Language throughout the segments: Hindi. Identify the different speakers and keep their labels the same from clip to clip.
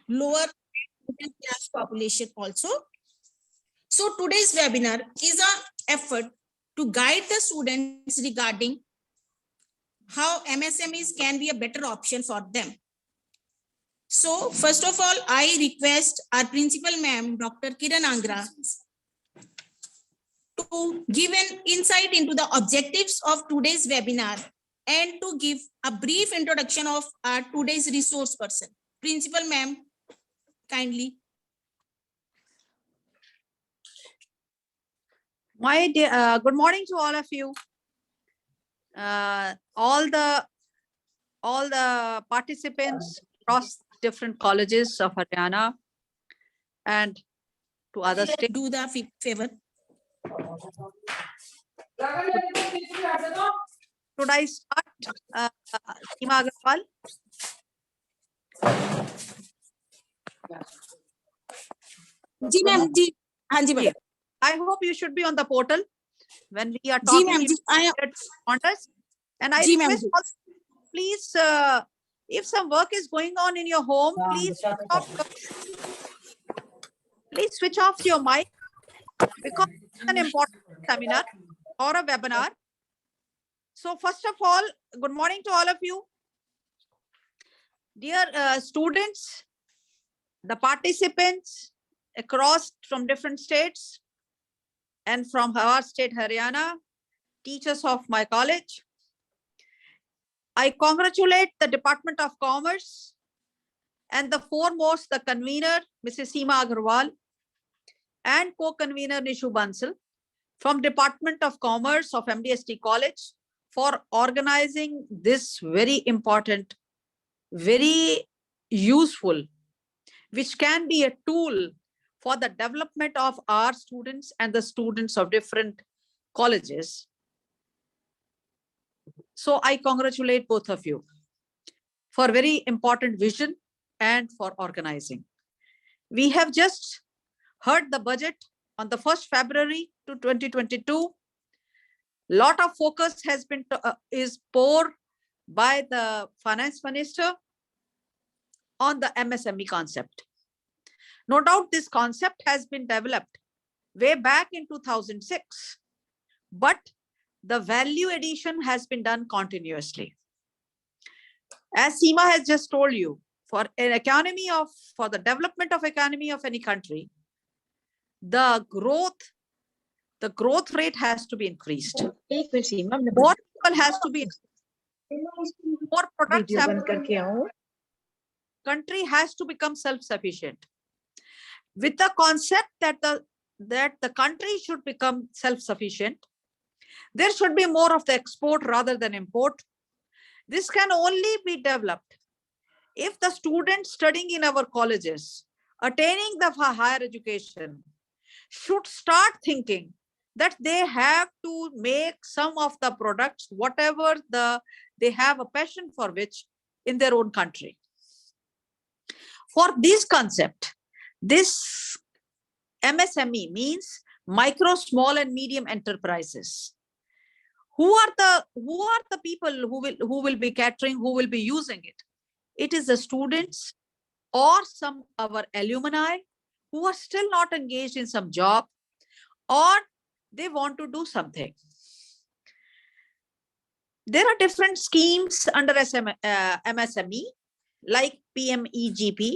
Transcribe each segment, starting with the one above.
Speaker 1: lower middle class population also. So today's webinar is an effort to guide the students regarding how MSMEs can be a better option for them. So first of all, I request our principal ma'am, Dr. Kiran Angra, to give an insight into the objectives of today's webinar and to give a brief introduction of our today's resource person. Principal ma'am, kindly.
Speaker 2: My dear, good morning to all of you. All the participants across different colleges of Haryana and to other states.
Speaker 1: Do the favor.
Speaker 2: Should I start, Seema Agarwal?
Speaker 1: जी मैम जी हाँ जी ma'am.
Speaker 2: I hope you should be on the portal when we are
Speaker 1: जी
Speaker 2: talking.
Speaker 1: मैम जी I am.
Speaker 2: And I
Speaker 1: जी ma'am
Speaker 2: request also, please, if some work is going on in your home, please switch off your mic because it's an important seminar or a webinar. So first of all, good morning to all of you. Dear students, the participants across from different states and from our state, Haryana, teachers of my college, I congratulate the Department of Commerce and the foremost, the convener, Mrs. Seema Agarwal, and co-convener Nishu Bansal from Department of Commerce of MDST College for organizing this very important, very useful, which can be a tool for the development of our students and the students of different colleges. So I congratulate both of you for very important vision and for organizing. We have just heard the budget on the 1st February to 2022. Lot of focus has been is poured by the finance minister on the MSME concept. No doubt this concept has been developed way back in 2006, but the value addition has been done continuously. As Seema has just told you, for the development of economy of any country, the growth rate has to be increased. More people has to be, more products country has to become self-sufficient. With the concept that the country should become self-sufficient, there should be more of the export rather than import. This can only be developed if the students studying in our colleges, attaining the higher education, should start thinking that they have to make some of the products, whatever they have a passion for which, in their own country. For this concept, this MSME means micro, small and medium enterprises. Who are the people who will be catering, who will be using it? It is the students or some our alumni who are still not engaged in some job, or they want to do something. There are different schemes under MSME like PMEGP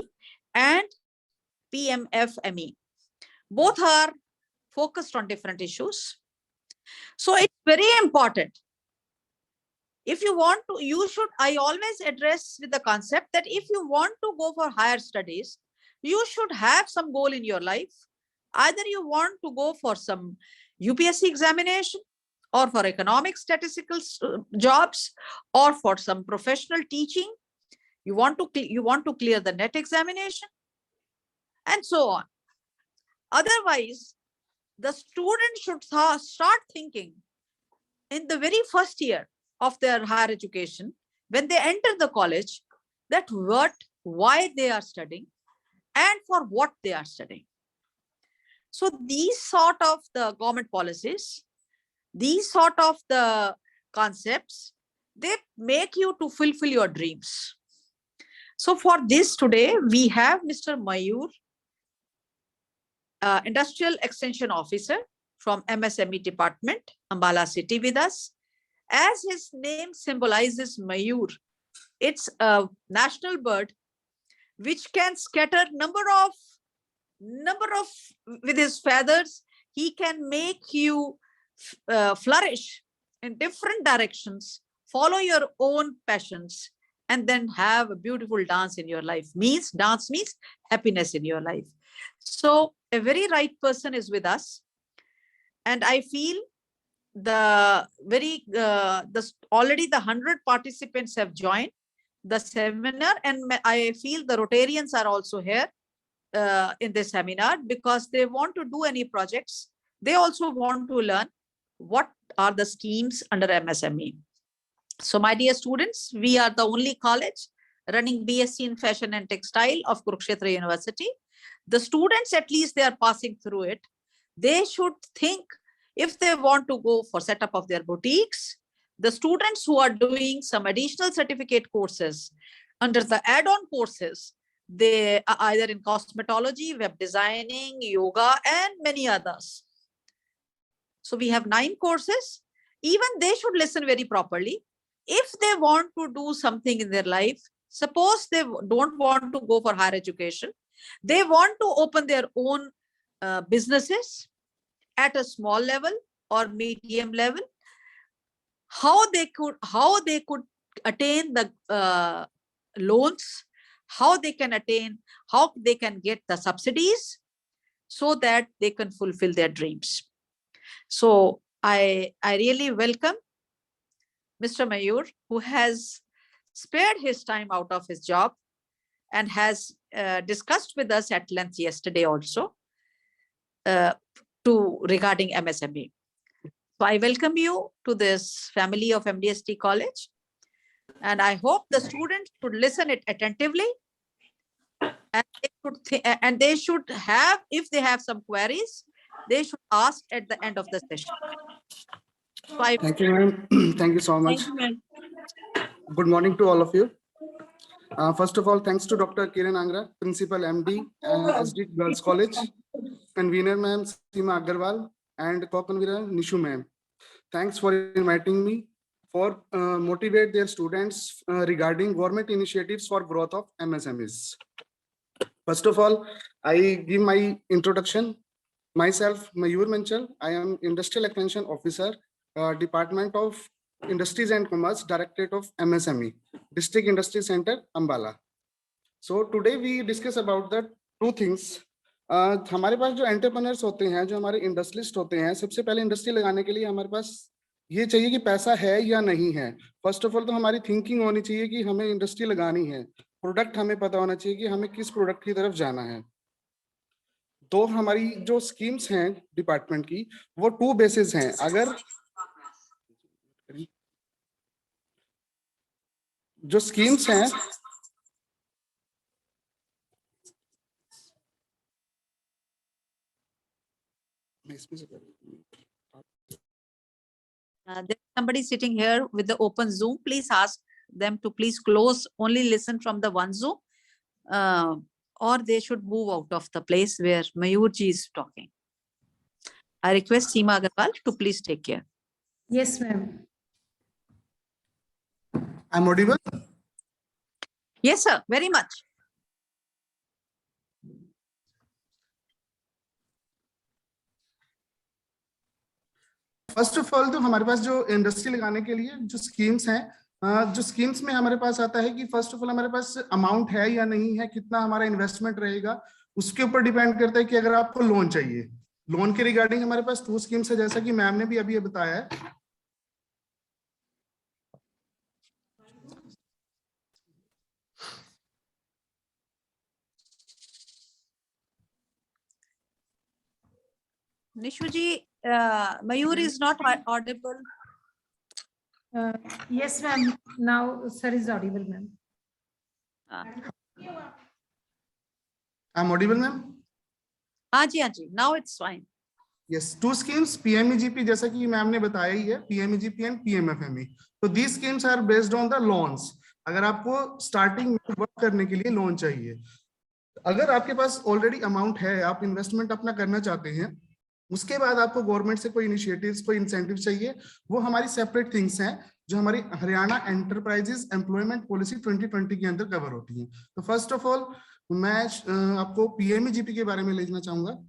Speaker 2: and PMFME. Both are focused on different issues. So it's very important. If you want to, I always address with the concept that if you want to go for higher studies, you should have some goal in your life. Either you want to go for some UPSC examination or for economic statistical jobs or for some professional teaching. You want to clear the NET examination and so on. Otherwise, the student should start thinking in the very first year of their higher education, when they enter the college, that why they are studying and for what they are studying. So these sort of the government policies, these sort of the concepts, they make you to fulfill your dreams. So for this today, we have Mr. Mayur, Industrial Extension Officer from MSME Department, Ambala City with us. As his name symbolizes Mayur, it's a national bird which can scatter number of with his feathers. He can make you flourish in different directions, follow your own passions, and then have a beautiful dance in your life. Dance means happiness in your life. So a very right person is with us, and I feel already the 100 participants have joined the seminar, and I feel the Rotarians are also here in this seminar because they want to do any projects. They also want to learn what are the schemes under MSME. So my dear students, we are the only college running BSc in Fashion and Textile of Kurukshetra University. The students, at least they are passing through it. They should think if they want to go for setup of their boutiques. The students who are doing some additional certificate courses under the add-on courses, they are either in cosmetology, web designing, yoga, and many others. So we have 9 courses. Even they should listen very properly. If they want to do something in their life, suppose they don't want to go for higher education, they want to open their own businesses at a small level or medium level, how they could attain the loans, how they can get the subsidies so that they can fulfill their dreams. So I really welcome Mr. Mayur, who has spared his time out of his job and has discussed with us at length yesterday also regarding MSME. So I welcome you to this family of MDST College, and I hope the students should listen it attentively, and they should have, if they have some queries, they should ask at the end of the session. So
Speaker 3: thank you, ma'am. Thank you so much.
Speaker 1: Thank you,
Speaker 3: Good morning to all of you. First of all, thanks to Dr. Kiran Angra, Principal MD, SD Girls College, Convener ma'am Seema Agarwal, and co-convener Nishu ma'am. Thanks for inviting me for motivate their students regarding government initiatives for growth of MSMEs. First of all, I give my introduction. Myself, Mayur Manchal. I am Industrial Extension Officer, Department of Industries and Commerce, Directorate of MSME, District Industry Center, Ambala. So today we discuss about the 2 things. हमारे पास जो एंटरप्रेन्योर्स होते हैं, जो हमारे इंडस्ट्रियलिस्ट होते हैं, सबसे पहले इंडस्ट्री लगाने के लिए हमारे पास ये चाहिए कि पैसा है या नहीं है. फर्स्ट ऑफ ऑल तो हमारी थिंकिंग होनी चाहिए कि हमें इंडस्ट्री लगानी है, प्रोडक्ट हमें पता होना चाहिए कि हमें किस प्रोडक्ट की तरफ जाना है. तो हमारी जो स्कीम्स हैं डिपार्टमेंट की, वो 2 बेसिस हैं. अगर जो स्कीम्स हैं,
Speaker 2: there's somebody sitting here with the open Zoom. Please ask them to please close, only listen from the one Zoom, or they should move out of the place where Mayurji is talking. I request Seema Agarwal to please take care.
Speaker 4: Yes, ma'am.
Speaker 3: I'm audible?
Speaker 2: Yes, sir, very much.
Speaker 3: First of all तो हमारे पास जो इंडस्ट्री लगाने के लिए जो स्कीम्स हैं, जो स्कीम्स में हमारे पास आता है कि फर्स्ट ऑफ ऑल हमारे पास अमाउंट है या नहीं है, कितना हमारा इन्वेस्टमेंट रहेगा, उसके ऊपर डिपेंड करता है कि अगर आपको लोन चाहिए. लोन के रिगार्डिंग हमारे पास 2 स्कीम्स है, जैसा कि मैम ने भी अभी बताया है.
Speaker 2: Nishu ji, Mayur is not audible.
Speaker 4: Yes, ma'am. Now, sir is audible, ma'am.
Speaker 3: I'm audible, ma'am?
Speaker 2: हाँ जी, now it's fine.
Speaker 3: Yes, 2 schemes, PMEGP, जैसा कि मैम ने बताया ही है, PMEGP and PMFME. So these schemes are based on the loans. अगर आपको स्टार्टिंग में वर्क करने के लिए लोन चाहिए, अगर आपके पास ऑलरेडी अमाउंट है, आप इन्वेस्टमेंट अपना करना चाहते हैं, उसके बाद आपको गवर्नमेंट से कोई इनिशिएटिव्स, कोई इंसेंटिव चाहिए, वो हमारी सेपरेट थिंग्स हैं जो हमारी हरियाणा एंटरप्राइजेस एम्प्लॉयमेंट पॉलिसी 2020 के अंदर कवर होती हैं। तो फर्स्ट ऑफ ऑल मैं आपको पीएमईजीपी के बारे में लेना चाहूंगा।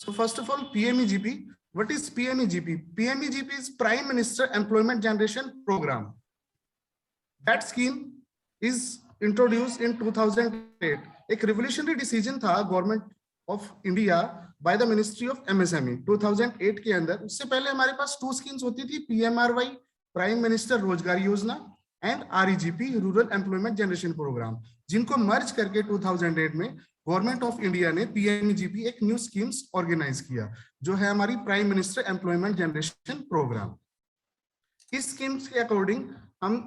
Speaker 3: So first of all, PMEGP. What is PMEGP? PMEGP is Prime Minister Employment Generation Program. That scheme is introduced in 2008. एक revolutionary decision था government of India by the ministry of MSME 2008 के अंदर। उससे पहले हमारे पास 2 स्कीम्स होती थी, PMRY प्राइम मिनिस्टर रोजगार योजना and REGP rural employment generation programme, जिनको मर्ज करके 2008 में गवर्नमेंट ऑफ इंडिया ने PMEGP एक न्यू स्कीम्स ऑर्गेनाइज किया, जो है हमारी prime minister employment generation programme. इस स्कीम्स के अकॉर्डिंग हम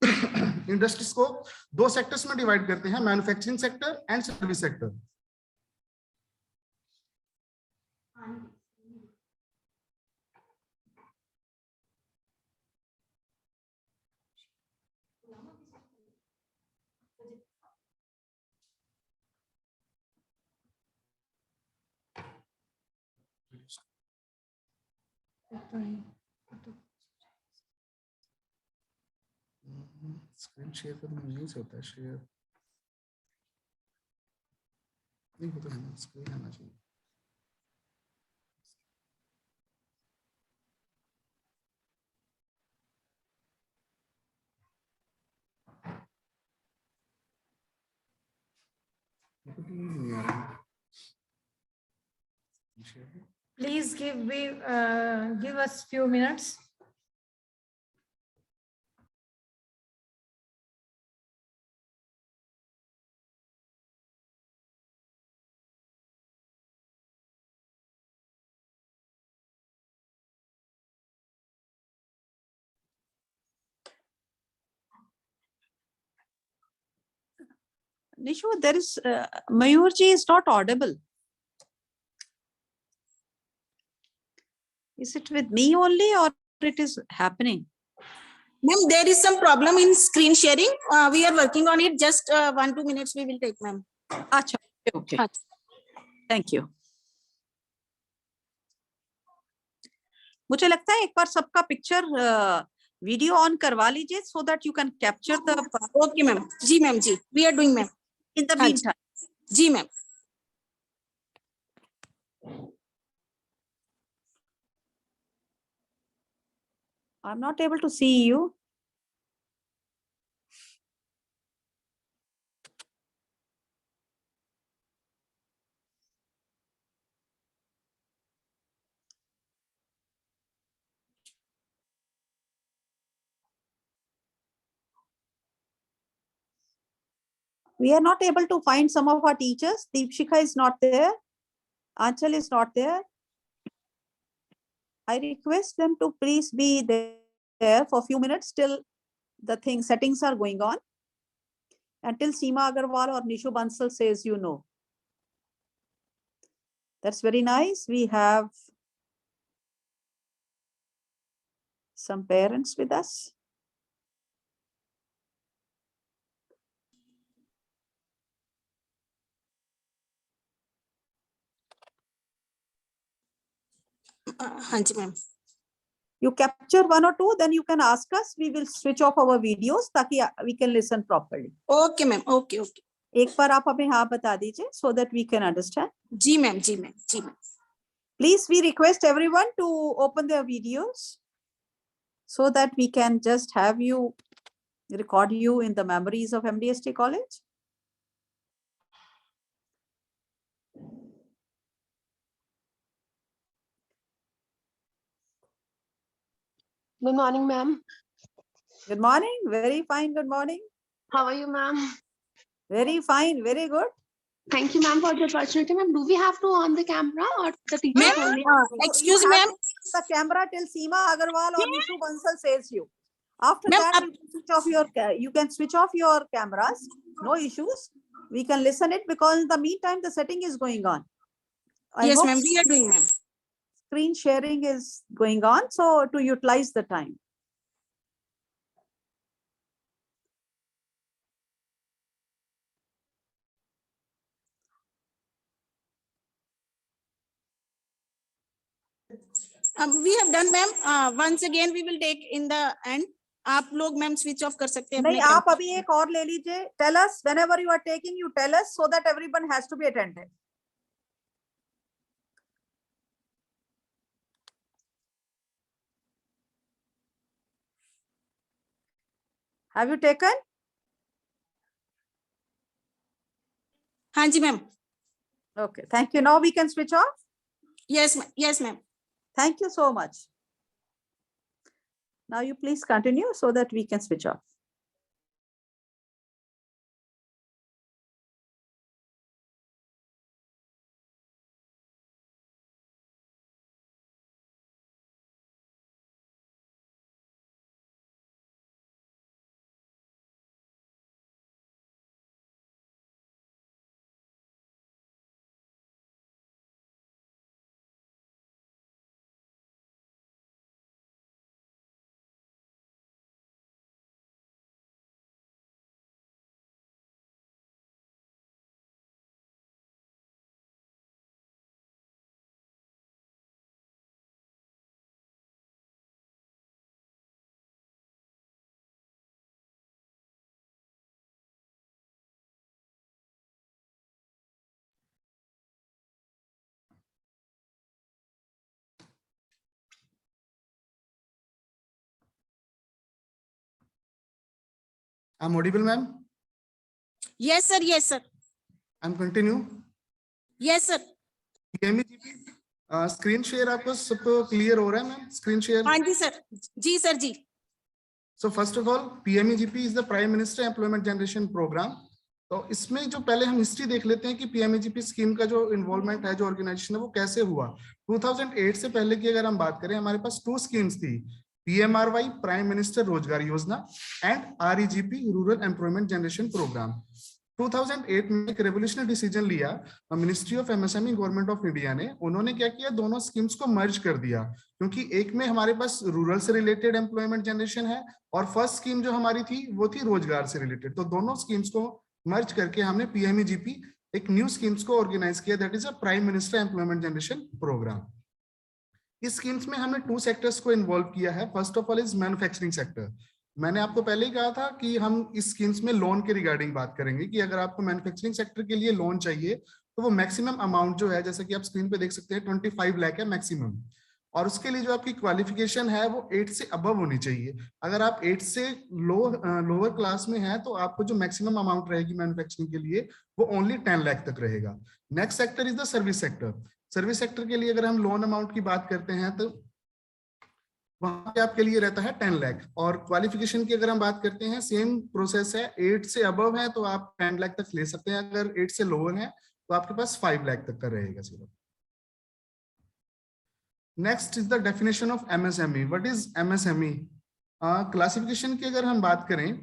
Speaker 3: इंडस्ट्रीज को 2 सेक्टर्स में डिवाइड करते हैं, manufacturing sector and service sector. Screen share तो मुझे से होता है, शेयर नहीं होता है, स्क्रीन आना चाहिए।
Speaker 4: Please give us few minutes.
Speaker 2: Nishu, there is Mayurji is not audible. Is it with me only or it is happening?
Speaker 1: Ma'am, there is some problem in screen sharing. We are working on it. Just 1-2 minutes we will take, ma'am.
Speaker 2: Acha, okay. Thank you. मुझे लगता है एक बार सबका पिक्चर वीडियो ऑन करवा लीजिए so that you can capture the.
Speaker 1: Okay, ma'am. Ji ma'am, ji. We are doing, ma'am.
Speaker 2: In the
Speaker 1: हाँ जी।
Speaker 2: meantime.
Speaker 1: Ji ma'am.
Speaker 2: I'm not able to see you. We are not able to find some of our teachers. Deepshika is not there. Anchal is not there. I request them to please be there for a few minutes till the settings are going on. Until Seema Agarwal or Nishu Bansal says, you know. That's very nice. We have some parents with us.
Speaker 1: हाँ जी ma'am.
Speaker 2: You capture 1 or 2, then you can ask us. We will switch off our videos ताकि we can listen properly.
Speaker 1: Okay ma'am. Okay, okay.
Speaker 2: एक बार आप हमें हाँ बता दीजिए so that we can understand.
Speaker 1: Ji ma'am, ji ma'am, ji ma'am.
Speaker 2: Please, we request everyone to open their videos so that we can just have you record you in the memories of MDST College.
Speaker 5: Good morning, ma'am.
Speaker 2: Good morning. Very fine. Good morning.
Speaker 5: How are you, ma'am?
Speaker 2: Very fine. Very good.
Speaker 5: Thank you, ma'am, for the opportunity. Ma'am, do we have to on the camera or the teacher
Speaker 1: Ma'am,
Speaker 5: only?
Speaker 1: excuse
Speaker 2: You have
Speaker 1: ma'am.
Speaker 2: to use the camera till Seema Agarwal or Nishu Bansal says you. After
Speaker 1: Ma'am,
Speaker 2: that, you can switch off your you can switch off your cameras. No issues. We can listen it because in the meantime the setting is going on. I
Speaker 1: Yes,
Speaker 2: hope
Speaker 1: ma'am, we are doing, ma'am.
Speaker 2: screen sharing is going on, so to utilize the time.
Speaker 1: We have done, ma'am. Once again, we will take in the end. आप लोग मैम स्विच ऑफ कर सकते हैं
Speaker 2: नहीं,
Speaker 1: अपने
Speaker 2: आप अभी एक और ले लीजिए. Tell us whenever you are taking, you tell us so that everyone has to be attended. Have you taken?
Speaker 1: हाँ जी ma'am.
Speaker 2: Okay, thank you. Now we can switch off.
Speaker 1: Yes, yes ma'am.
Speaker 2: Thank you so much. Now you please continue so that we can switch off.
Speaker 3: I'm audible, ma'am.
Speaker 1: Yes sir, yes sir.
Speaker 3: I'm continue.
Speaker 1: Yes sir.
Speaker 3: PMEGP screen share आपको सब क्लियर हो रहा है मैम? Screen share.
Speaker 1: हाँ जी सर. जी सर जी.
Speaker 3: So first of all, PMEGP is the Prime Minister Employment Generation Program. तो इसमें जो पहले हम हिस्ट्री देख लेते हैं कि PMEGP स्कीम का जो इन्वॉल्वमेंट है, जो ऑर्गेनाइजेशन है, वो कैसे हुआ. 2008 से पहले की अगर हम बात करें, हमारे पास 2 स्कीम्स थी, PMRY प्राइम मिनिस्टर रोजगार योजना and REGP rural employment generation programme. 2008 में एक रेवोल्यूशनरी डिसीजन लिया ministry of MSME government of India ने. उन्होंने क्या किया, दोनों स्कीम्स को मर्ज कर दिया, क्योंकि एक में हमारे पास रूरल से रिलेटेड एम्प्लॉयमेंट जनरेशन है और फर्स्ट स्कीम जो हमारी थी वो थी रोजगार से रिलेटेड. तो दोनों स्कीम्स को मर्ज करके हमने PMEGP एक न्यू स्कीम्स को ऑर्गेनाइज किया, that is a prime minister employment generation programme. इस स्कीम्स में हमने 2 सेक्टर्स को इन्वॉल्व किया है. First of all is manufacturing sector. मैंने आपको पहले ही कहा था कि हम इस स्कीम्स में लोन के रिगार्डिंग बात करेंगे कि अगर आपको मैन्युफैक्चरिंग सेक्टर के लिए लोन चाहिए तो वो मैक्सिमम अमाउंट जो है, जैसे कि आप स्क्रीन पे देख सकते हैं, 25 लाख है मैक्सिमम. और उसके लिए जो आपकी क्वालिफिकेशन है वो 8 से अबव होनी चाहिए. अगर आप 8 से लोअर क्लास में है तो आपको जो मैक्सिमम अमाउंट रहेगी मैन्युफैक्चरिंग के लिए वो ओनली 10 लाख तक रहेगा. Next sector is the service sector. Service sector के लिए अगर हम लोन अमाउंट की बात करते हैं तो वहां पे आपके लिए रहता है 10 लाख. और क्वालिफिकेशन की अगर हम बात करते हैं, सेम प्रोसेस है. 8 से अबव है तो आप 10 लाख तक ले सकते हैं. अगर 8 से लोअर है तो आपके पास 5 लाख तक का रहेगा सिर्फ. Next is the definition of MSME. What is MSME? Classification की अगर हम बात करें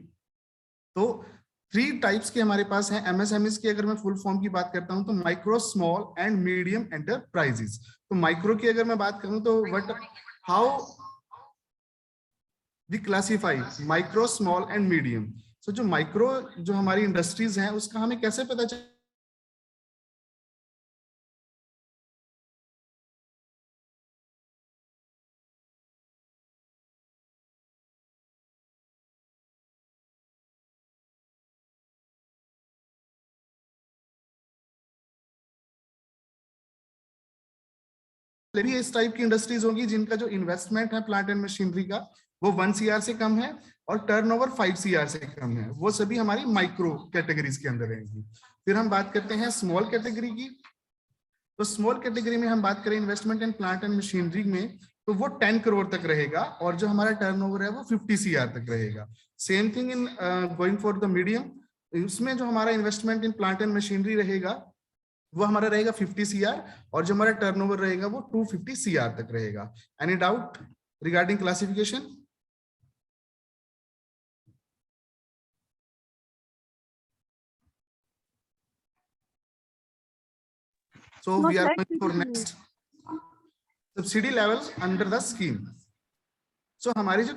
Speaker 3: तो 3 टाइप्स के हमारे पास हैं. MSMEs की अगर मैं फुल फॉर्म की बात करता हूं तो micro, small and medium enterprises. तो माइक्रो की अगर मैं बात करूं तो how we classify micro, small and medium. So जो माइक्रो जो हमारी इंडस्ट्रीज हैं उसका हमें कैसे पता चले? भी इस टाइप की इंडस्ट्रीज होगी जिनका जो इन्वेस्टमेंट है प्लांट एंड मशीनरी का वो 1 CR से कम है और टर्नओवर 5 CR से कम है. वो सभी हमारी माइक्रो कैटेगरीज के अंदर रहेंगी. फिर हम बात करते हैं स्मॉल कैटेगरी की. तो स्मॉल कैटेगरी में हम बात करें investment in plant and machinery में तो वो 10 करोड़ तक रहेगा और जो हमारा टर्नओवर है वो 50 CR तक रहेगा. Same thing in going for the medium. उसमें जो हमारा investment in plant and machinery रहेगा वो हमारा रहेगा 50 CR और जो हमारा टर्नओवर रहेगा वो 250 CR तक रहेगा। Any doubt regarding classification? So we are going for next subsidy level under the scheme. So हमारी जो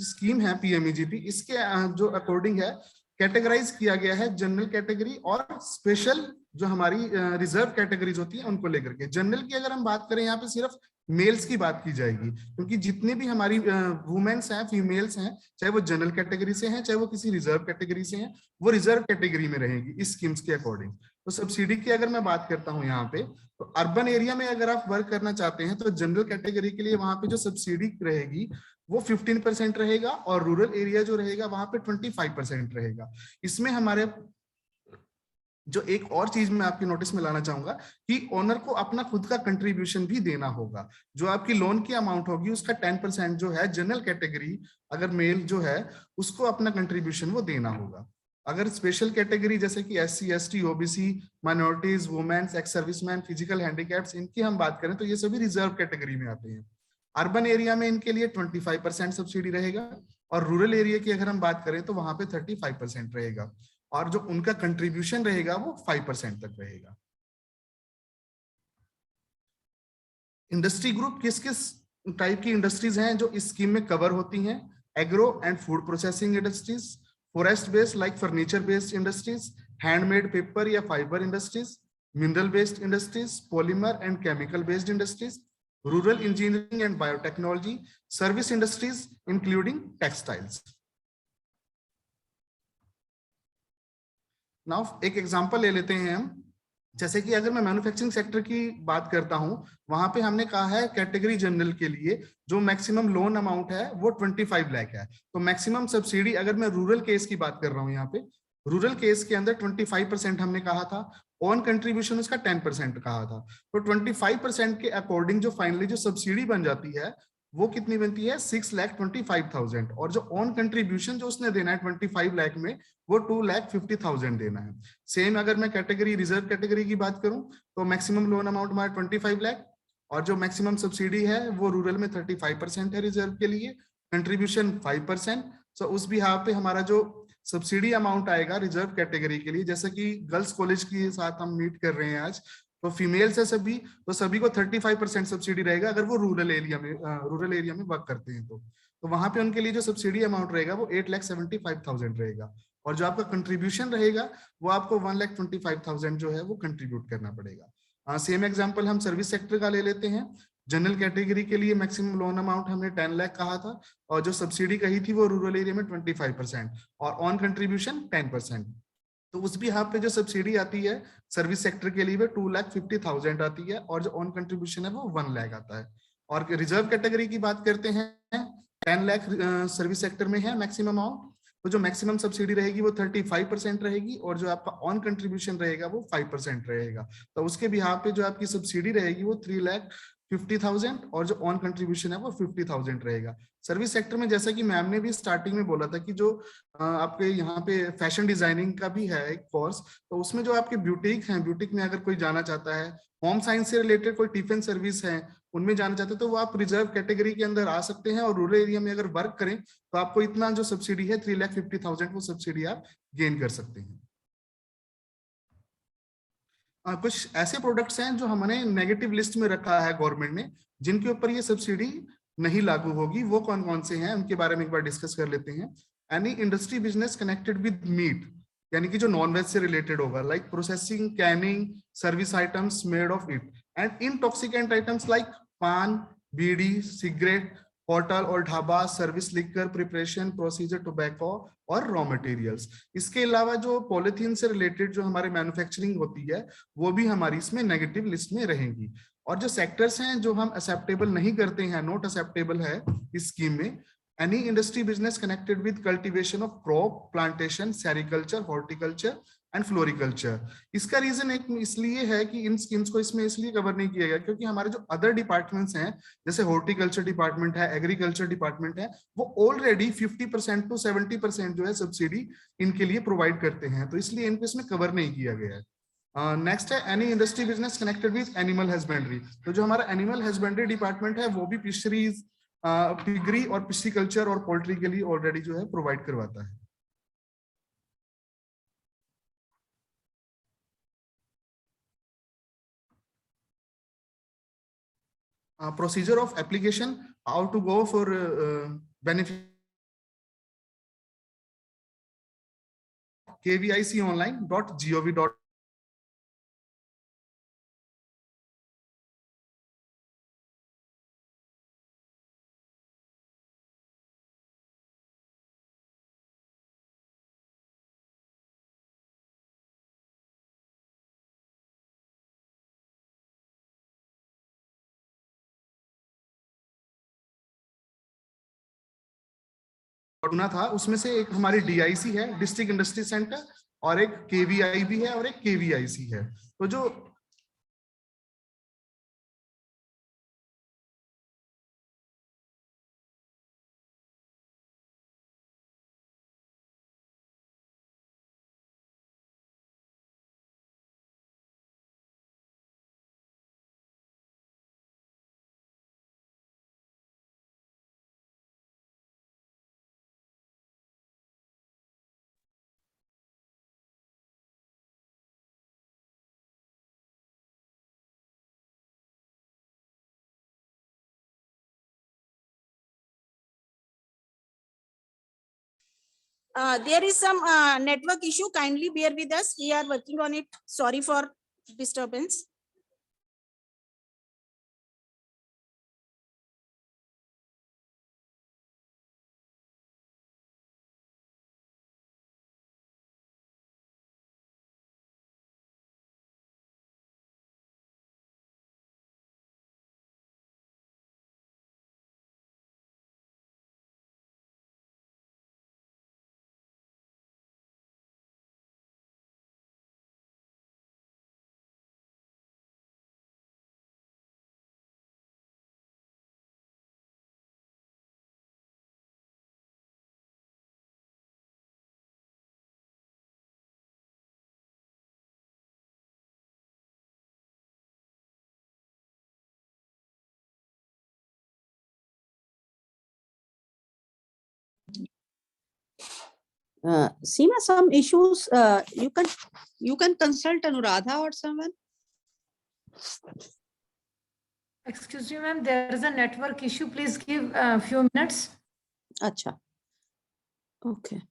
Speaker 3: स्कीम है PMEGP, इसके जो अकॉर्डिंग है कैटेगराइज किया गया है जनरल कैटेगरी और स्पेशल जो हमारी रिजर्व कैटेगरीज होती है उनको लेकर के। जनरल की अगर हम बात करें यहाँ पे सिर्फ मेल्स की बात की जाएगी, क्योंकि जितने भी हमारी वुमेन्स हैं, फीमेल्स हैं, चाहे वो जनरल कैटेगरी से हैं चाहे वो किसी रिजर्व कैटेगरी से हैं, वो रिजर्व कैटेगरी में रहेंगी इस स्कीम्स के अकॉर्डिंग। तो सब्सिडी की अगर मैं बात करता हूँ यहाँ पे, तो अर्बन एरिया में अगर आप वर्क करना चाहते हैं तो जनरल कैटेगरी के लिए वहां पे जो सब्सिडी रहेगी वो 15% रहेगा और रूरल एरिया जो रहेगा वहां पे 25% रहेगा। इसमें हमारे जो एक और चीज मैं आपकी नोटिस में लाना चाहूंगा कि ओनर को अपना खुद का कंट्रीब्यूशन भी देना होगा। जो आपकी लोन की अमाउंट होगी उसका 10% जो है जनरल कैटेगरी अगर मेल जो है उसको अपना कंट्रीब्यूशन वो देना होगा। अगर स्पेशल कैटेगरी जैसे कि SC ST OBC minorities womens ex serviceman physical handicaps इनकी हम बात करें तो ये सभी रिजर्व कैटेगरी में आते हैं। अर्बन एरिया में इनके लिए 25% सब्सिडी रहेगा और रूरल एरिया की अगर हम बात करें तो वहां पे 35% रहेगा और जो उनका कंट्रीब्यूशन रहेगा वो 5% तक रहेगा। इंडस्ट्री ग्रुप किस किस टाइप की इंडस्ट्रीज हैं जो इस स्कीम में कवर होती हैं? Agro and food processing industries, forest based like furniture based industries, handmade paper या fibre industries, mineral based industries, polymer and chemical based industries, rural engineering and biotechnology, service industries including textiles. Now एक एग्जांपल ले लेते हैं हम, जैसे कि अगर मैं मैन्युफैक्चरिंग सेक्टर की बात करता हूं, वहां पे हमने कहा है कैटेगरी जनरल के लिए जो मैक्सिमम लोन अमाउंट है वो 25 लाख है। तो मैक्सिमम सब्सिडी अगर मैं रूरल केस की बात कर रहा हूं, यहाँ पे रूरल केस के अंदर 25% हमने कहा था, ऑन कंट्रीब्यूशन उसका 10% कहा था। तो 25% के अकॉर्डिंग जो फाइनली जो सब्सिडी बन जाती है वो कितनी बनती है? 6,25,000 और जो ऑन कंट्रीब्यूशन जो उसने देना है 25 लाख में वो 2,50,000 देना है। सेम अगर मैं कैटेगरी रिजर्व कैटेगरी की बात करूं तो मैक्सिमम लोन अमाउंट हमारा 25 लाख और जो मैक्सिमम सब्सिडी है वो रूरल में 35% है रिजर्व के लिए, कंट्रीब्यूशन 5%। सो उस बिहाफ पे हमारा जो सब्सिडी अमाउंट आएगा रिजर्व कैटेगरी के लिए, जैसे कि गर्ल्स कॉलेज के साथ हम मीट कर रहे हैं आज, तो फीमेल्स है सभी, तो सभी को 35% सब्सिडी रहेगा अगर वो रूरल एरिया में वर्क करते हैं तो वहां पे उनके लिए जो सब्सिडी अमाउंट रहेगा वो 8,75,000 रहेगा और जो आपका कंट्रीब्यूशन रहेगा वो आपको 1,25,000 जो है वो कंट्रीब्यूट करना पड़ेगा। सेम एग्जांपल हम सर्विस सेक्टर का ले लेते हैं। जनरल कैटेगरी के लिए मैक्सिमम लोन अमाउंट हमने 10 लाख कहा था और जो सब्सिडी कही थी वो रूरल एरिया में 25% और ऑन कंट्रीब्यूशन 10%। तो उस भी यहाँ पे जो सब्सिडी आती है सर्विस सेक्टर के लिए 2,50,000 आती है और जो ऑन कंट्रीब्यूशन है वो 1 लाख आता है। और रिजर्व कैटेगरी की बात करते हैं 10 लाख सर्विस सेक्टर में है मैक्सिमम अमाउंट, तो जो मैक्सिमम सब्सिडी रहेगी वो 35% रहेगी और जो आपका ऑन कंट्रीब्यूशन रहेगा वो 5% रहेगा। तो उसके बिहाफ पे जो आपकी सब्सिडी रहेगी वो 3,50,000 और जो ऑन कंट्रीब्यूशन है वो 50,000 रहेगा। सर्विस सेक्टर में जैसा कि मैम ने भी स्टार्टिंग में बोला था कि जो आपके यहाँ पे फैशन डिजाइनिंग का भी है एक कोर्स, तो उसमें जो आपके ब्यूटिक हैं, ब्यूटिक में अगर कोई जाना चाहता है, होम साइंस से रिलेटेड कोई टिफिन सर्विस है उनमें जाना चाहते हैं तो वो आप रिजर्व कैटेगरी के अंदर आ सकते हैं और रूरल एरिया में अगर वर्क करें तो आपको इतना जो सब्सिडी है 3,50,000 वो सब्सिडी आप गेन कर सकते हैं। कुछ ऐसे प्रोडक्ट्स हैं जो हमने नेगेटिव लिस्ट में रखा है गवर्नमेंट ने, जिनके ऊपर ये सब्सिडी नहीं लागू होगी। वो कौन कौन से हैं उनके बारे में एक बार डिस्कस कर लेते हैं। Any industry business connected with meat, यानी कि जो नॉन वेज से रिलेटेड होगा, like processing, canning, service items made of it, and intoxicant items like paan, bidi, cigarette, hotel और dhaba, service liquor, preparation, procedure, tobacco और रॉ मटेरियल्स। इसके अलावा जो पॉलिथीन से रिलेटेड जो हमारे मैन्युफैक्चरिंग होती है वो भी हमारी इसमें नेगेटिव लिस्ट में रहेंगी। और जो सेक्टर्स हैं जो हम एक्सेप्टेबल नहीं करते हैं, नॉट एक्सेप्टेबल है इस स्कीम में, any industry business connected with cultivation of crop, plantation, sericulture, horticulture and floriculture. इसका रीजन एक इसलिए है कि इन स्कीम्स को इसमें इसलिए कवर नहीं किया गया क्योंकि हमारे जो अदर डिपार्टमेंट्स हैं जैसे हॉर्टिकल्चर डिपार्टमेंट है, एग्रीकल्चर डिपार्टमेंट है, वो ऑलरेडी 50% to 70% जो है सब्सिडी इनके लिए प्रोवाइड करते हैं, तो इसलिए इनको इसमें कवर नहीं किया गया है। नेक्स्ट है any industry business connected with animal husbandry. तो जो हमारा एनिमल हस्बेंड्री डिपार्टमेंट है वो भी फिशरीज, पिगरी और पिस्सीकल्चर और पोल्ट्री के लिए ऑलरेडी जो है प्रोवाइड करवाता है। Procedure of application, how to go for benefit kviconline.gov. पढ़ना था उसमें से एक हमारी डीआईसी है, डिस्ट्रिक्ट इंडस्ट्री सेंटर, और एक केवीआई भी है और एक केवीआईसी है। तो जो
Speaker 1: There is some network issue. Kindly bear with us. We are working on it. Sorry for disturbance.
Speaker 2: Seema, some issues, you can consult Anuradha or someone.
Speaker 4: Excuse me, ma'am, there is a network issue. Please give a few minutes.
Speaker 2: Acha. Okay.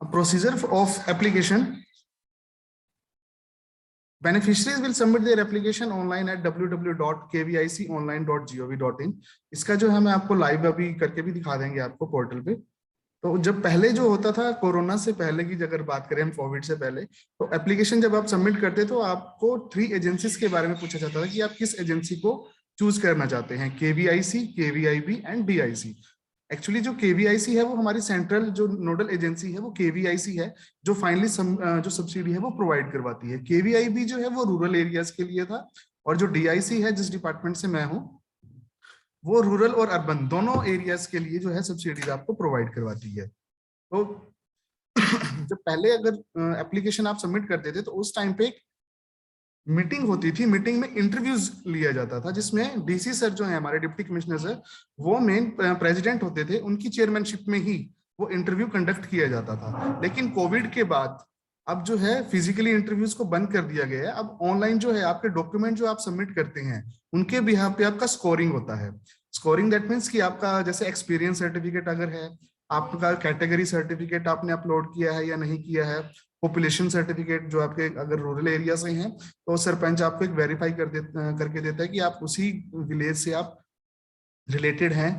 Speaker 3: Procedure of application. Beneficiaries will submit their application online at www.kviconline.gov.in. इसका जो है मैं आपको लाइव अभी करके भी दिखा देंगे आपको पोर्टल पे। तो जब पहले जो होता था, कोरोना से पहले की अगर बात करें हम, कोविड से पहले, तो एप्लीकेशन जब आप सबमिट करते तो आपको 3 एजेंसीज के बारे में पूछा जाता था कि आप किस एजेंसी को चूज करना चाहते हैं, केवीआईसी, केवीआईबी एंड डीआईसी। एक्चुअली जो केवीआईसी है वो हमारी सेंट्रल जो नोडल एजेंसी है वो केवीआईसी है, जो फाइनली जो सब्सिडी है वो प्रोवाइड करवाती है। केवीआईबी जो है वो रूरल एरियाज के लिए था, और जो डीआईसी है जिस डिपार्टमेंट से मैं हूँ वो रूरल और अर्बन दोनों एरियाज के लिए जो है सब्सिडीज आपको प्रोवाइड करवाती है। तो जब पहले अगर एप्लीकेशन आप सबमिट करते थे तो उस टाइम पे मीटिंग होती थी, मीटिंग में इंटरव्यूज लिया जाता था, जिसमें डीसी सर जो है हमारे डिप्टी कमिश्नर सर, वो मेन प्रेसिडेंट होते थे, उनकी चेयरमैनशिप में ही वो इंटरव्यू कंडक्ट किया जाता था। लेकिन कोविड के बाद अब जो है फिजिकली इंटरव्यूज को बंद कर दिया गया है। अब ऑनलाइन जो है आपके डॉक्यूमेंट जो आप सबमिट करते हैं उनके बिहाफ पे आपका स्कोरिंग होता है। स्कोरिंग दैट मीन्स कि आपका जैसे एक्सपीरियंस सर्टिफिकेट अगर है, आपका कैटेगरी सर्टिफिकेट आपने अपलोड किया है या नहीं किया है, पॉपुलेशन सर्टिफिकेट जो आपके अगर रूरल एरिया से हैं तो सरपंच आपको एक वेरीफाई करके देता है कि आप उसी विलेज से आप रिलेटेड हैं